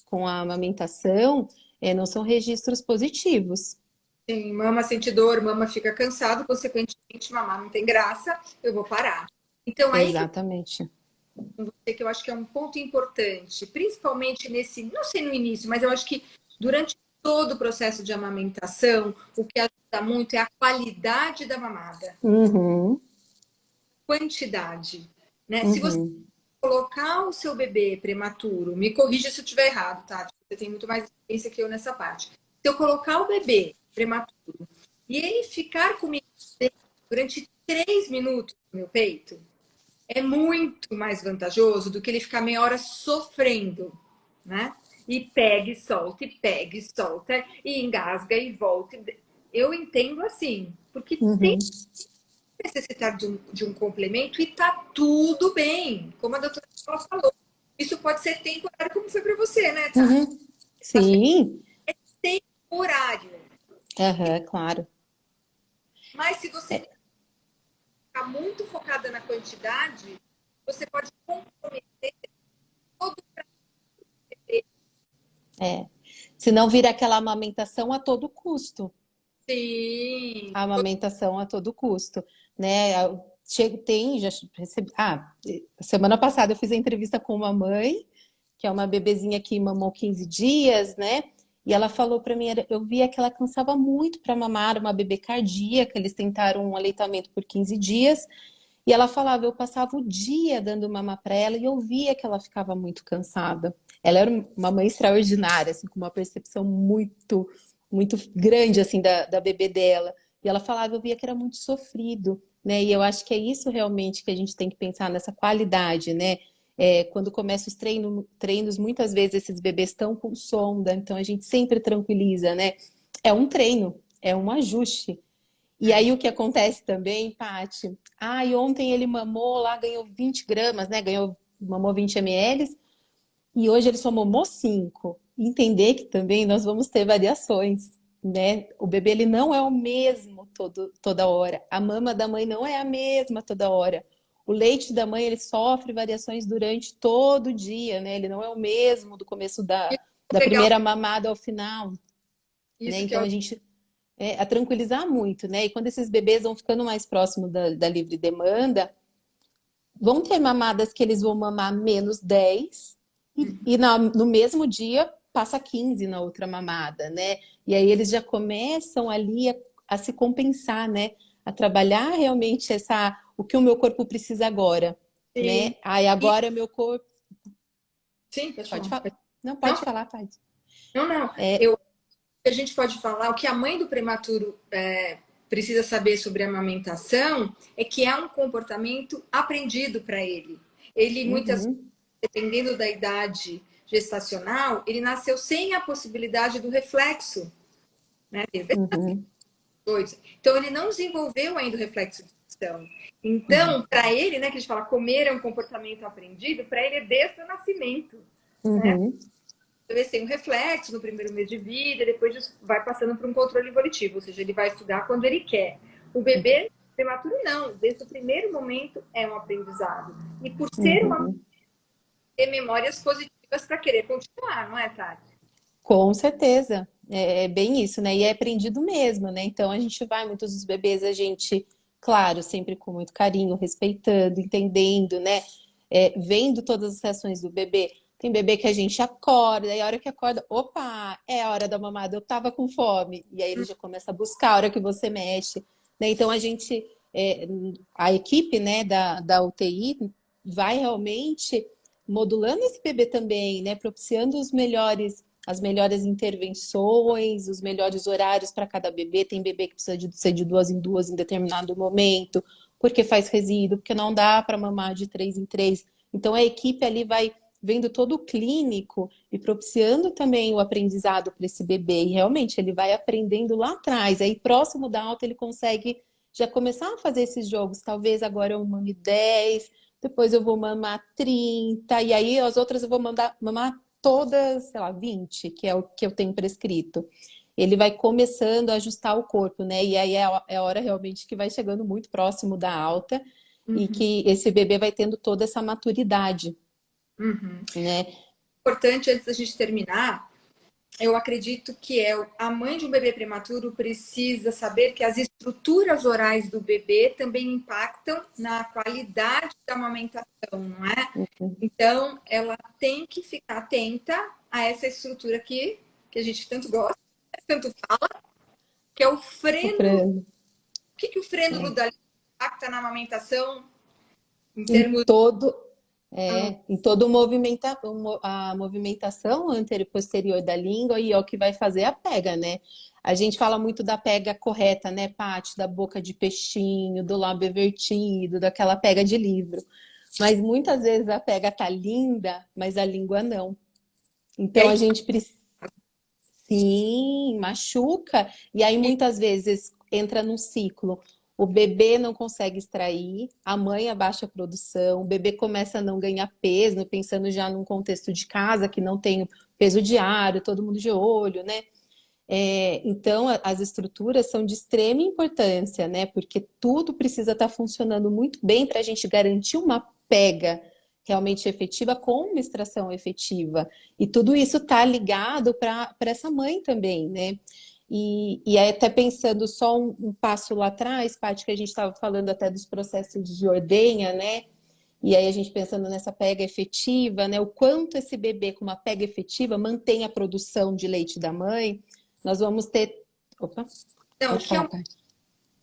com a amamentação, não são registros positivos. Sim, mama sente dor, mama fica cansado, consequentemente, mamar não tem graça, eu vou parar. Então, aí que Exatamente. eu acho que é um ponto importante, principalmente nesse, não sei no início, mas eu acho que durante todo o processo de amamentação, o que ajuda muito é a qualidade da mamada, Uhum, quantidade, né? Se você uhum, colocar o seu bebê prematuro, me corrija se eu estiver errado, tá? Você tem muito mais experiência que eu nessa parte. Se eu colocar o bebê prematuro e ele ficar comigo durante 3 minutos no meu peito, é muito mais vantajoso do que ele ficar meia hora sofrendo, né? E pega e solta, e engasga e volta. Eu entendo assim, porque tem uhum, que necessitar de um complemento e tá tudo bem, como a doutora falou. Isso pode ser temporário, como foi para você, né, Tati? uhum. Sim, Temporário. aham, claro. Mas se você É, ficar muito focada na quantidade, você pode comprometer todo o prazer. é. Se não vira aquela amamentação a todo custo. Sim, A amamentação a todo custo, né? Tem, já recebi. Semana passada eu fiz a entrevista com uma mãe, que é uma bebezinha que mamou 15 dias, né? E ela falou para mim, eu via que ela cansava muito para mamar, uma bebê cardíaca, eles tentaram um aleitamento por 15 dias, e ela falava, eu passava o dia dando mama para ela e eu via que ela ficava muito cansada. Ela era uma mãe extraordinária, assim, com uma percepção muito grande, assim, da bebê dela. E ela falava, eu via que era muito sofrido, né? E eu acho que é isso realmente que a gente tem que pensar nessa qualidade, né? Quando começa os treinos, muitas vezes esses bebês estão com sonda, então a gente sempre tranquiliza, né? É um treino, é um ajuste. E é. aí o que acontece também, Paty? E ontem ele mamou lá, ganhou 20 gramas, né? Mamou 20 ml, e hoje ele só mamou 5. Entender que também nós vamos ter variações, né? O bebê ele não é o mesmo toda hora. A mama da mãe não é a mesma toda hora. O leite da mãe ele sofre variações durante todo o dia, né? Ele não é o mesmo do começo Isso da é legal, primeira mamada ao final, né? isso que é Então a gente a tranquilizar muito, né? E quando esses bebês vão ficando mais próximos da livre demanda, vão ter mamadas que eles vão mamar -10, No mesmo dia passa 15 na outra mamada, né? E aí eles já começam ali a se compensar, né? A trabalhar realmente o que o meu corpo precisa agora, Sim. né? Aí E, agora meu corpo sim, pode pode falar. falar. Não, Não, pode falar, pode. não, não. É, A gente pode falar, o que a mãe do prematuro precisa saber sobre a amamentação é que é um comportamento aprendido para ele. Ele, muitas vezes, uhum, dependendo da idade gestacional, ele nasceu sem a possibilidade do reflexo, né? uhum, Então, ele não desenvolveu ainda o reflexo de sucção. uhum, Então, para ele, né, que a gente fala comer é um comportamento aprendido, para ele é desde o nascimento, né? uhum. Talvez tenha um reflexo no primeiro mês de vida, depois vai passando por um controle volitivo, ou seja, ele vai estudar quando ele quer. O bebê prematuro não, desde o primeiro momento é um aprendizado. E por ser uma Uhum. ter memórias positivas para querer continuar, não é, Tati? Com certeza, é bem isso, né? E é aprendido mesmo, né? Então a gente vai, muitos dos bebês, a gente, claro, sempre com muito carinho, respeitando, entendendo, né? Vendo todas as reações do bebê. Tem bebê que a gente acorda, e a hora que acorda, opa, é a hora da mamada, eu tava com fome. E aí ele já começa a buscar a hora que você mexe, né? Então a equipe, né, da UTI vai realmente modulando esse bebê também, né? Propiciando as melhores intervenções, os melhores horários para cada bebê. Tem bebê que precisa ser de duas em duas em determinado momento, porque faz resíduo, porque não dá para mamar de três em três. Então a equipe ali vai vendo todo o clínico e propiciando também o aprendizado para esse bebê. E realmente ele vai aprendendo lá atrás. Aí próximo da alta ele consegue já começar a fazer esses jogos. Talvez agora eu mame 10, depois eu vou mamar 30, e aí as outras eu vou mamar todas, sei lá, 20, que é o que eu tenho prescrito. Ele vai começando a ajustar o corpo, né? E aí é a hora realmente que vai chegando muito próximo da alta e Uhum, que esse bebê vai tendo toda essa maturidade, uhum. né? Importante, antes da gente terminar, eu acredito que a mãe de um bebê prematuro precisa saber que as estruturas orais do bebê também impactam na qualidade da amamentação, não é? Então, ela tem que ficar atenta a essa estrutura que a gente tanto gosta, tanto fala, que é o frênulo. O Sofrendo. que o frênulo É. da língua impacta na amamentação em Em termos. todo, Ah, em todo a movimentação anterior e posterior da língua e é o que vai fazer a pega, né? A gente fala muito da pega correta, né, Paty? Da boca de peixinho, do lábio evertido, daquela pega de livro. Mas muitas vezes a pega tá linda, mas a língua não. e Então a aí, gente precisa. Sim, machuca. E aí muitas vezes entra num ciclo. O bebê não consegue extrair, a mãe abaixa a produção, o bebê começa a não ganhar peso, pensando já num contexto de casa que não tem o peso diário, todo mundo de olho, né? Então, as estruturas são de extrema importância, né? Porque tudo precisa estar funcionando muito bem para a gente garantir uma pega realmente efetiva com uma extração efetiva. E tudo isso está ligado para essa mãe também, né? E aí, até pensando só um passo lá atrás, Paty, que a gente estava falando até dos processos de ordenha, né? E aí a gente pensando nessa pega efetiva, né? O quanto esse bebê com uma pega efetiva mantém a produção de leite da mãe, nós vamos ter. Opa, não, o pode que é falar, um pai.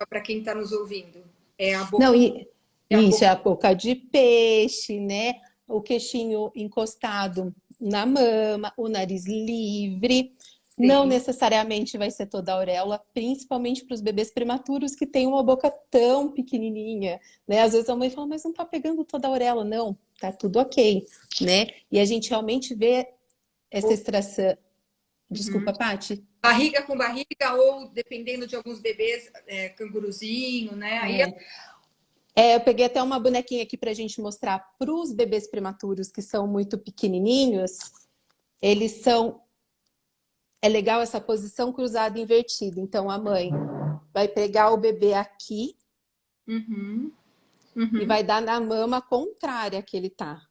para quem está nos ouvindo? É a Não, boca, é a isso boca. é a boca de peixe, né? O queixinho encostado na mama, o nariz livre. Não Sim. necessariamente vai ser toda a auréola, principalmente para os bebês prematuros que têm uma boca tão pequenininha, né? Às vezes a mãe fala, mas não tá pegando toda a auréola. Não, tá tudo ok, né? E a gente realmente vê essa extração. Uhum. Desculpa, Paty. Barriga com barriga, ou dependendo de alguns bebês, canguruzinho, né? Aí Eu peguei até uma bonequinha aqui para a gente mostrar para os bebês prematuros que são muito pequenininhos. Eles são. É legal essa posição cruzada invertida. Então a mãe vai pegar o bebê aqui uhum, e uhum, vai dar na mama contrária que ele tá.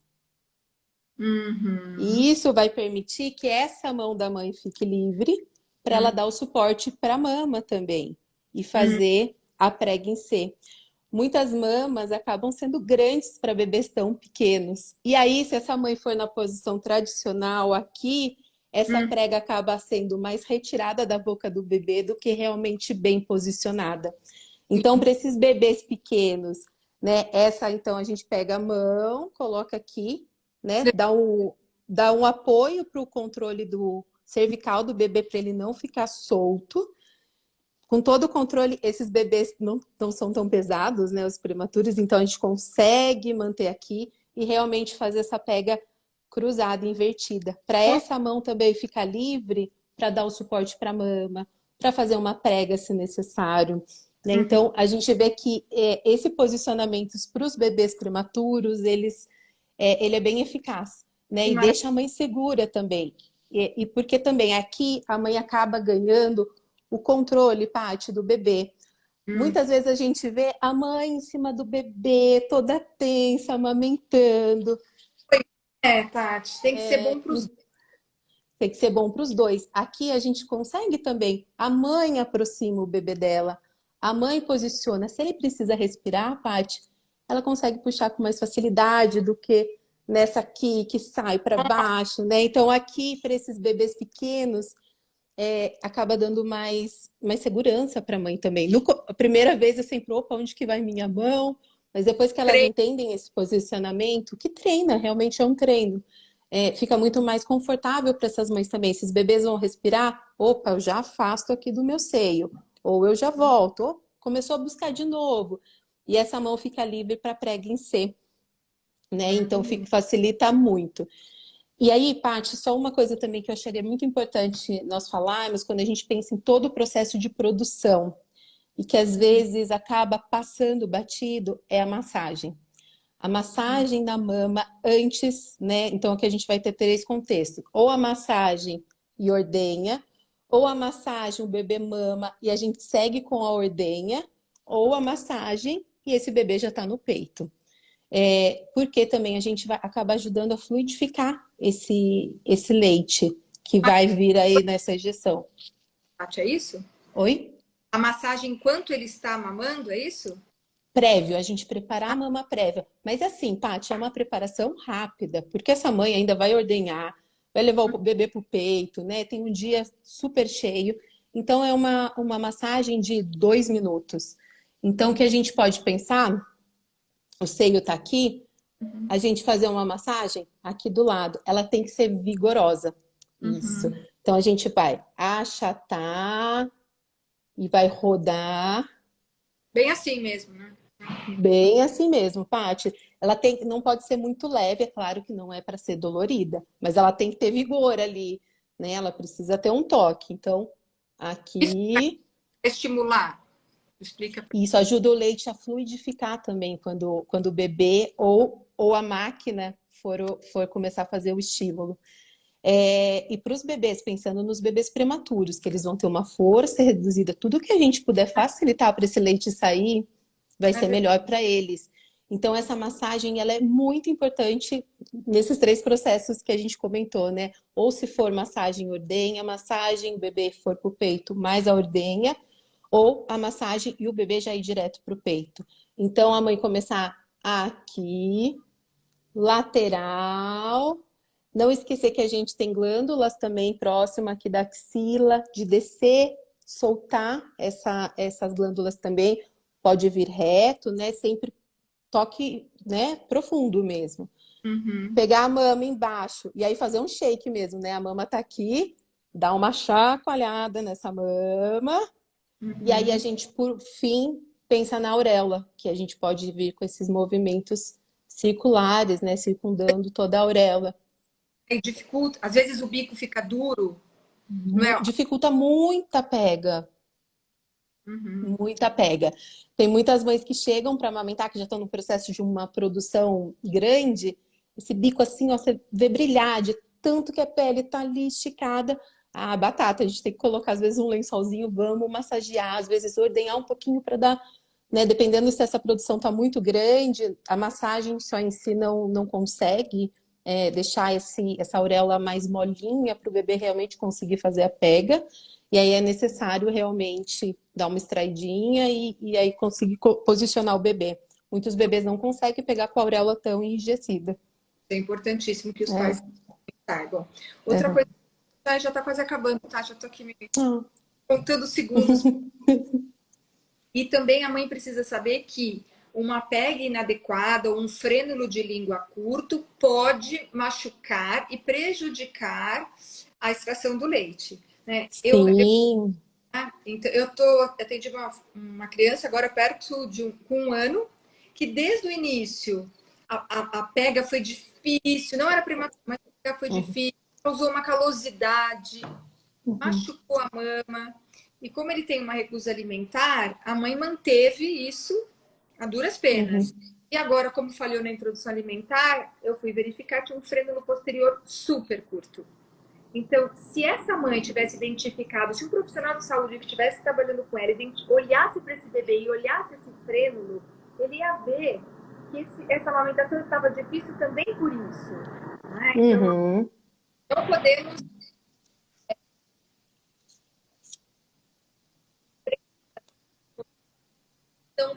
uhum, E isso vai permitir que essa mão da mãe fique livre para ela uhum, dar o suporte para a mama também e uhum. fazer a prega em C. muitas mamas acabam sendo grandes para bebês tão pequenos. E aí, se essa mãe for na posição tradicional aqui, essa Hum, prega acaba sendo mais retirada da boca do bebê do que realmente bem posicionada. Então, sim. para esses bebês pequenos, né, essa então a gente pega a mão, coloca aqui, né, dá um apoio para o controle do cervical do bebê para ele não ficar solto. Com todo o controle, esses bebês não são tão pesados, né, os prematuros, então a gente consegue manter aqui e realmente fazer essa pega cruzada, invertida. Para essa mão também ficar livre para dar o suporte para a mama, para fazer uma prega se necessário. Né? Uhum. Então, a gente vê que esse posicionamento para os bebês prematuros, ele é bem eficaz, né? Que E maravilha. deixa a mãe segura também. E porque também aqui a mãe acaba ganhando o controle, Paty, do bebê. Hum. Muitas vezes a gente vê a mãe em cima do bebê, toda tensa, amamentando. É, Tati, tem que ser bom para os. Tem que ser bom para os dois. Aqui a gente consegue também. A mãe aproxima o bebê dela, a mãe posiciona. Se ele precisa respirar, Paty, ela consegue puxar com mais facilidade do que nessa aqui que sai para baixo, né? Então aqui para esses bebês pequenos acaba dando mais segurança para a mãe também. A primeira vez eu sempre, opa, onde que vai minha mão? Mas depois que elas entendem esse posicionamento, que treina, realmente é um treino. Fica muito mais confortável para essas mães também. Se os bebês vão respirar, opa, eu já afasto aqui do meu seio. Ou eu já volto. Ou começou a buscar de novo. E essa mão fica livre para prega em C. Né? Então facilita muito. E aí, Paty, só uma coisa também que eu acharia muito importante nós falarmos quando a gente pensa em todo o processo de produção e que às vezes acaba passando batido é a massagem. A massagem da mama antes, né? Então aqui a gente vai ter três contextos: ou a massagem e ordenha, ou a massagem o bebê mama e a gente segue com a ordenha, ou a massagem e esse bebê já está no peito. Porque também a gente vai acabar ajudando a fluidificar esse leite que vai vir aí nessa injeção. Tati, é isso? Oi? A massagem enquanto ele está mamando, é isso? Prévio, a gente preparar a mama prévia. Mas assim, Paty, é uma preparação rápida, porque essa mãe ainda vai ordenhar, vai levar o bebê para o peito, né? Tem um dia super cheio. Então, é uma massagem de 2 minutos. Então, o que a gente pode pensar, o seio está aqui, a gente fazer uma massagem aqui do lado. Ela tem que ser vigorosa. Isso. Uhum. Então, a gente vai achatar e vai rodar. Bem assim mesmo, né? Bem assim mesmo, Paty. Ela não pode ser muito leve, é claro que não é para ser dolorida, mas ela tem que ter vigor ali, né? Ela precisa ter um toque. Então, Isso aqui, é estimular. Explica. isso ajuda o leite a fluidificar também quando o bebê ou a máquina for começar a fazer o estímulo. E para os bebês, pensando nos bebês prematuros, que eles vão ter uma força reduzida, tudo que a gente puder facilitar para esse leite sair, vai ser melhor para eles. Então, essa massagem ela é muito importante nesses três processos que a gente comentou, né? Ou se for massagem ordenha, massagem, o bebê for para o peito, mais a ordenha, ou a massagem e o bebê já ir direto para o peito. Então, a mãe começar aqui, lateral. Não esquecer que a gente tem glândulas também próxima aqui da axila, de descer, soltar essas glândulas também. Pode vir reto, né? Sempre toque, né? Profundo mesmo. Uhum. Pegar a mama embaixo e aí fazer um shake mesmo, né? A mama tá aqui, dá uma chacoalhada nessa mama. E aí a Uhum. gente, por fim, pensa na auréola, que a gente pode vir com esses movimentos circulares, né? Circundando toda a auréola. E dificulta. Às vezes o bico fica duro, não é? Dificulta muita pega, Uhum. muita pega. Tem muitas mães que chegam para amamentar, que já estão no processo de uma produção grande, esse bico assim, ó, você vê brilhar de tanto que a pele está ali esticada. A batata, a gente tem que colocar às vezes um lençolzinho, vamos massagear, às vezes ordenhar um pouquinho para dar, né, dependendo se essa produção está muito grande, a massagem só em si não consegue deixar essa auréola mais molinha para o bebê realmente conseguir fazer a pega. E aí é necessário realmente dar uma extraidinha e aí conseguir posicionar o bebê. Muitos bebês não conseguem pegar com a auréola tão enrijecida. É importantíssimo que os É. pais saibam. Outra Uhum. coisa, já está quase acabando, tá? Já estou aqui me Ah. contando segundos. E também a mãe precisa saber que uma pega inadequada ou um frênulo de língua curto pode machucar e prejudicar a extração do leite. Né? Sim. Então, atendi uma criança agora perto de com 1 ano, que desde o início a pega foi difícil, não era prematura, mas a pega foi difícil, causou uma calosidade, machucou a mama. E como ele tem uma recusa alimentar, a mãe manteve isso a duras penas. E agora, como falhou na introdução alimentar, eu fui verificar que um frênulo posterior super curto. Então, se essa mãe tivesse identificado, se um profissional de saúde que estivesse trabalhando com ela olhasse para esse bebê e olhasse esse frênulo, ele ia ver que essa amamentação estava difícil também por isso. Né? Então, não podemos então,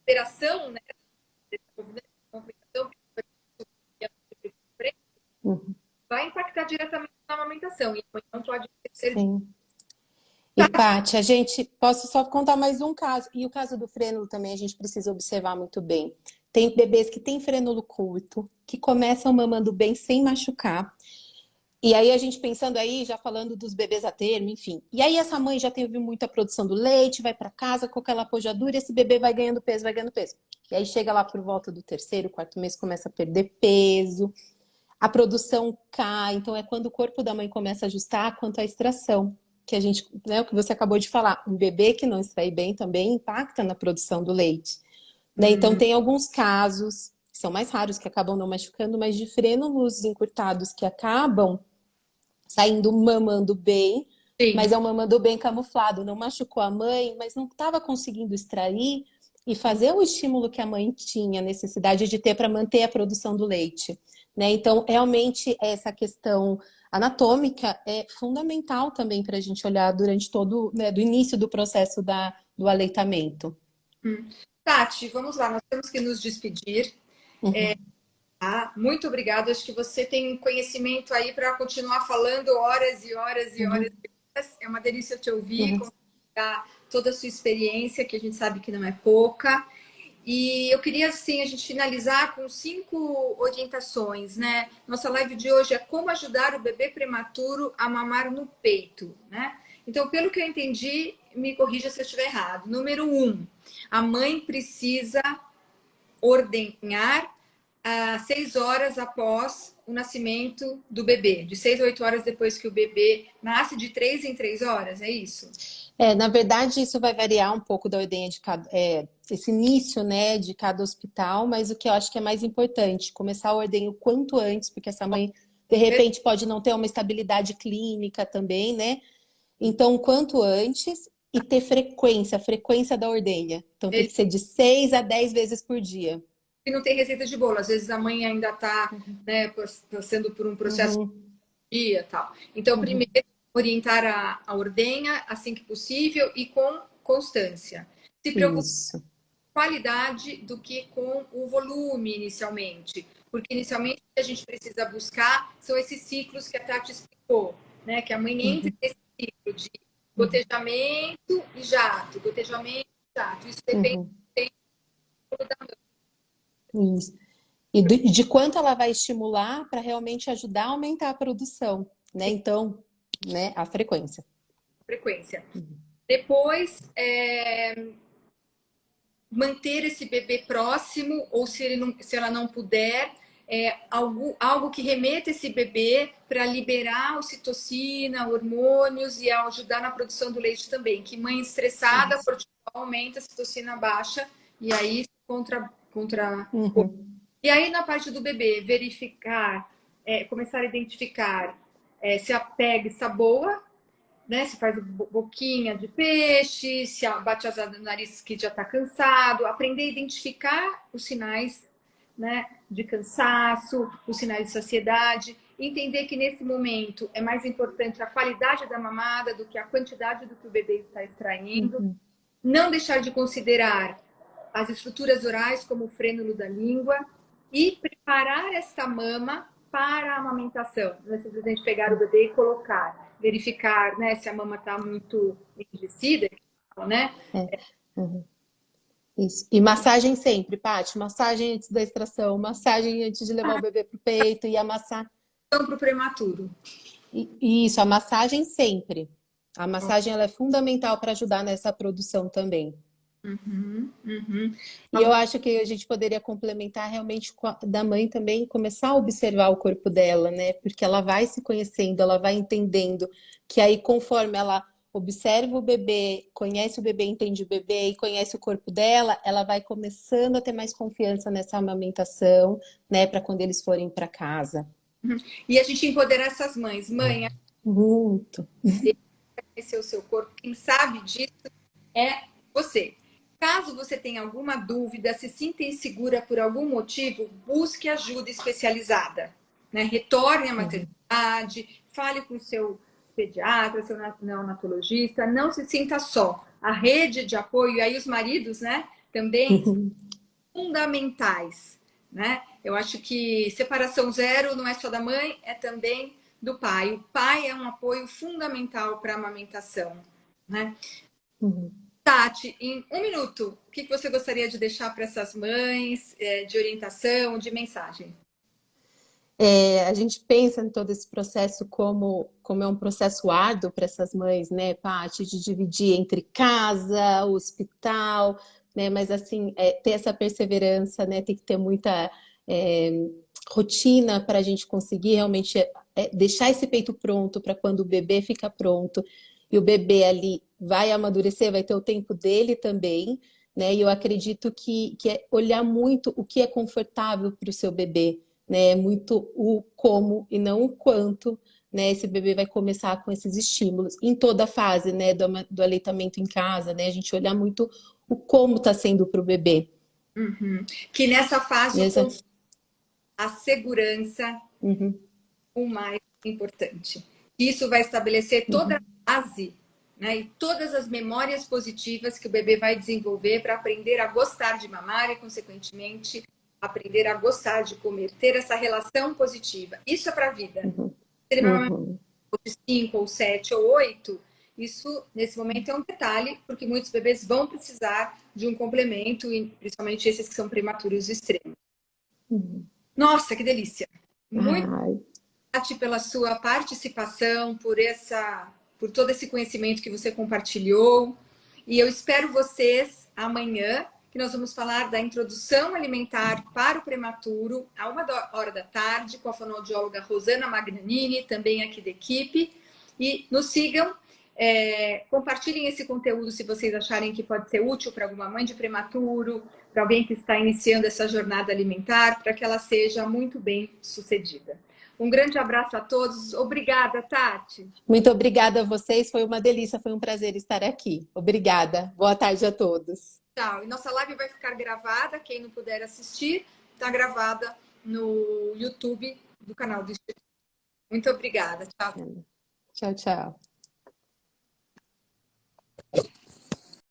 operação, né? Vai impactar diretamente na amamentação. E a mãe não pode ser. Sim. E, Paty, posso só contar mais um caso. E o caso do frênulo também a gente precisa observar muito bem. Tem bebês que têm frênulo curto, que começam mamando bem sem machucar. E aí a gente pensando aí, já falando dos bebês a termo, enfim. E aí essa mãe já teve muita produção do leite, vai para casa com aquela pojadura e esse bebê vai ganhando peso, vai ganhando peso. E aí chega lá por volta do terceiro, quarto mês, começa a perder peso, a produção cai. Então é quando o corpo da mãe começa a ajustar quanto à extração. Que a gente, né, o que você acabou de falar, um bebê que não extrai bem também impacta na produção do leite. Né? Então tem alguns casos, que são mais raros, que acabam não machucando, mas de frênulos encurtados que acabam saindo mamando bem, Sim. mas é um mamando bem camuflado, não machucou a mãe, mas não estava conseguindo extrair e fazer o estímulo que a mãe tinha necessidade de ter para manter a produção do leite. Né? Então, realmente, essa questão anatômica é fundamental também para a gente olhar durante todo, né, do início do processo do aleitamento. Tati, vamos lá, nós temos que nos despedir. Muito obrigada. Acho que você tem conhecimento aí para continuar falando horas e horas e horas. É uma delícia te ouvir, compartilhar toda a sua experiência, que a gente sabe que não é pouca. E eu queria, assim, a gente finalizar com 5 orientações, né? Nossa live de hoje é como ajudar o bebê prematuro a mamar no peito, né? Então, pelo que eu entendi, me corrija se eu estiver errado. Número 1, a mãe precisa ordenhar 6 horas após o nascimento do bebê, de 6 a 8 horas depois que o bebê nasce, de 3 em 3 horas, é isso? Na verdade, isso vai variar um pouco da ordenha de cada, esse início, né, de cada hospital, mas o que eu acho que é mais importante, começar a ordenha o quanto antes, porque essa mãe, de repente, pode não ter uma estabilidade clínica também, né? Então, quanto antes e ter frequência, a frequência da ordenha. Então, tem que ser de 6 a 10 vezes por dia. E não tem receita de bolo, às vezes a mãe ainda está, né, passando por um processo de dia e tal. Então, primeiro, orientar a ordenha assim que possível e com constância. Se preocupar Isso. com a qualidade do que com o volume inicialmente. Porque inicialmente o que a gente precisa buscar são esses ciclos que a Tati explicou, né? Que a mãe entra nesse ciclo de gotejamento e jato, gotejamento e jato. Isso depende do tempo da mãe. Isso. E de quanto ela vai estimular para realmente ajudar a aumentar a produção, né? Então, né, a frequência. Frequência. Depois, manter esse bebê próximo, ou se ela não puder, algo que remeta esse bebê para liberar ocitocina, hormônios e ajudar na produção do leite também. Que mãe estressada, cortisol aumenta, a ocitocina baixa, e aí contra. E aí, na parte do bebê, verificar, começar a identificar se a pega está boa, né? Se faz boquinha de peixe, se bate asado no nariz que já está cansado, aprender a identificar os sinais né, de cansaço, os sinais de saciedade, entender que nesse momento é mais importante a qualidade da mamada do que a quantidade do que o bebê está extraindo, Uhum. não deixar de considerar as estruturas orais como o frênulo da língua e preparar esta mama para a amamentação. Não é simplesmente pegar o bebê e colocar, verificar, né, se a mama está muito enrijecida, né? É. Uhum. Isso. E massagem sempre, Paty. Massagem antes da extração, massagem antes de levar o bebê pro peito e amassar. Então, para o prematuro. Isso, a massagem sempre. A massagem ela é fundamental para ajudar nessa produção também. Uhum, uhum. E eu acho que a gente poderia complementar realmente da mãe também começar a observar o corpo dela, né? Porque ela vai se conhecendo, ela vai entendendo que aí conforme ela observa o bebê, conhece o bebê, entende o bebê e conhece o corpo dela, ela vai começando a ter mais confiança nessa amamentação, né? Para quando eles forem para casa. E a gente empoderar essas mães. Mãe, Muito. conhecer o seu corpo, quem sabe disso é você. Caso você tenha alguma dúvida, se sinta insegura por algum motivo, busque ajuda especializada. Né? Retorne à maternidade, fale com o seu pediatra, seu neonatologista, não se sinta só. A rede de apoio, e aí os maridos, né, também fundamentais. Né? Eu acho que separação zero não é só da mãe, é também do pai. O pai é um apoio fundamental para a amamentação. Né? Uhum. Tati, em um minuto, o que você gostaria de deixar para essas mães, de orientação, de mensagem? A gente pensa em todo esse processo como é um processo árduo para essas mães, né, Paty, de dividir entre casa, hospital, né, mas assim, ter essa perseverança, né, tem que ter muita é, rotina para a gente conseguir realmente deixar esse peito pronto para quando o bebê fica pronto e o bebê ali vai amadurecer, vai ter o tempo dele também, né, e eu acredito que é olhar muito o que é confortável para o seu bebê, né? É muito o como e não o quanto, né? Esse bebê vai começar com esses estímulos em toda a fase, né? Do aleitamento em casa, né? A gente olhar muito o como está sendo para o bebê. Uhum. Que nessa fase o Nessa... conforto, a segurança, Uhum, o mais importante. Isso vai estabelecer toda a uhum, base, né, e todas as memórias positivas que o bebê vai desenvolver para aprender a gostar de mamar e, consequentemente, aprender a gostar de comer, ter essa relação positiva. Isso é para a vida. uhum, Se ele vai uhum, de 5 ou 7 ou 8, isso nesse momento é um detalhe, porque muitos bebês vão precisar de um complemento, e principalmente esses que são prematuros extremos. uhum. Nossa, que delícia! Muito Ai, obrigada pela sua participação, por todo esse conhecimento que você compartilhou. E eu espero vocês amanhã, que nós vamos falar da introdução alimentar para o prematuro, a 1 hora da tarde, com a fonoaudióloga Rosana Magnanini, também aqui da equipe. E nos sigam, compartilhem esse conteúdo se vocês acharem que pode ser útil para alguma mãe de prematuro, para alguém que está iniciando essa jornada alimentar, para que ela seja muito bem sucedida. Um grande abraço a todos. Obrigada, Tati. muito obrigada a vocês, foi uma delícia, foi um prazer estar aqui. Obrigada. Boa tarde a todos. Tchau. E nossa live vai ficar gravada. Quem não puder assistir, está gravada no YouTube do canal do Instituto. Muito obrigada. Tchau. Tchau, tchau.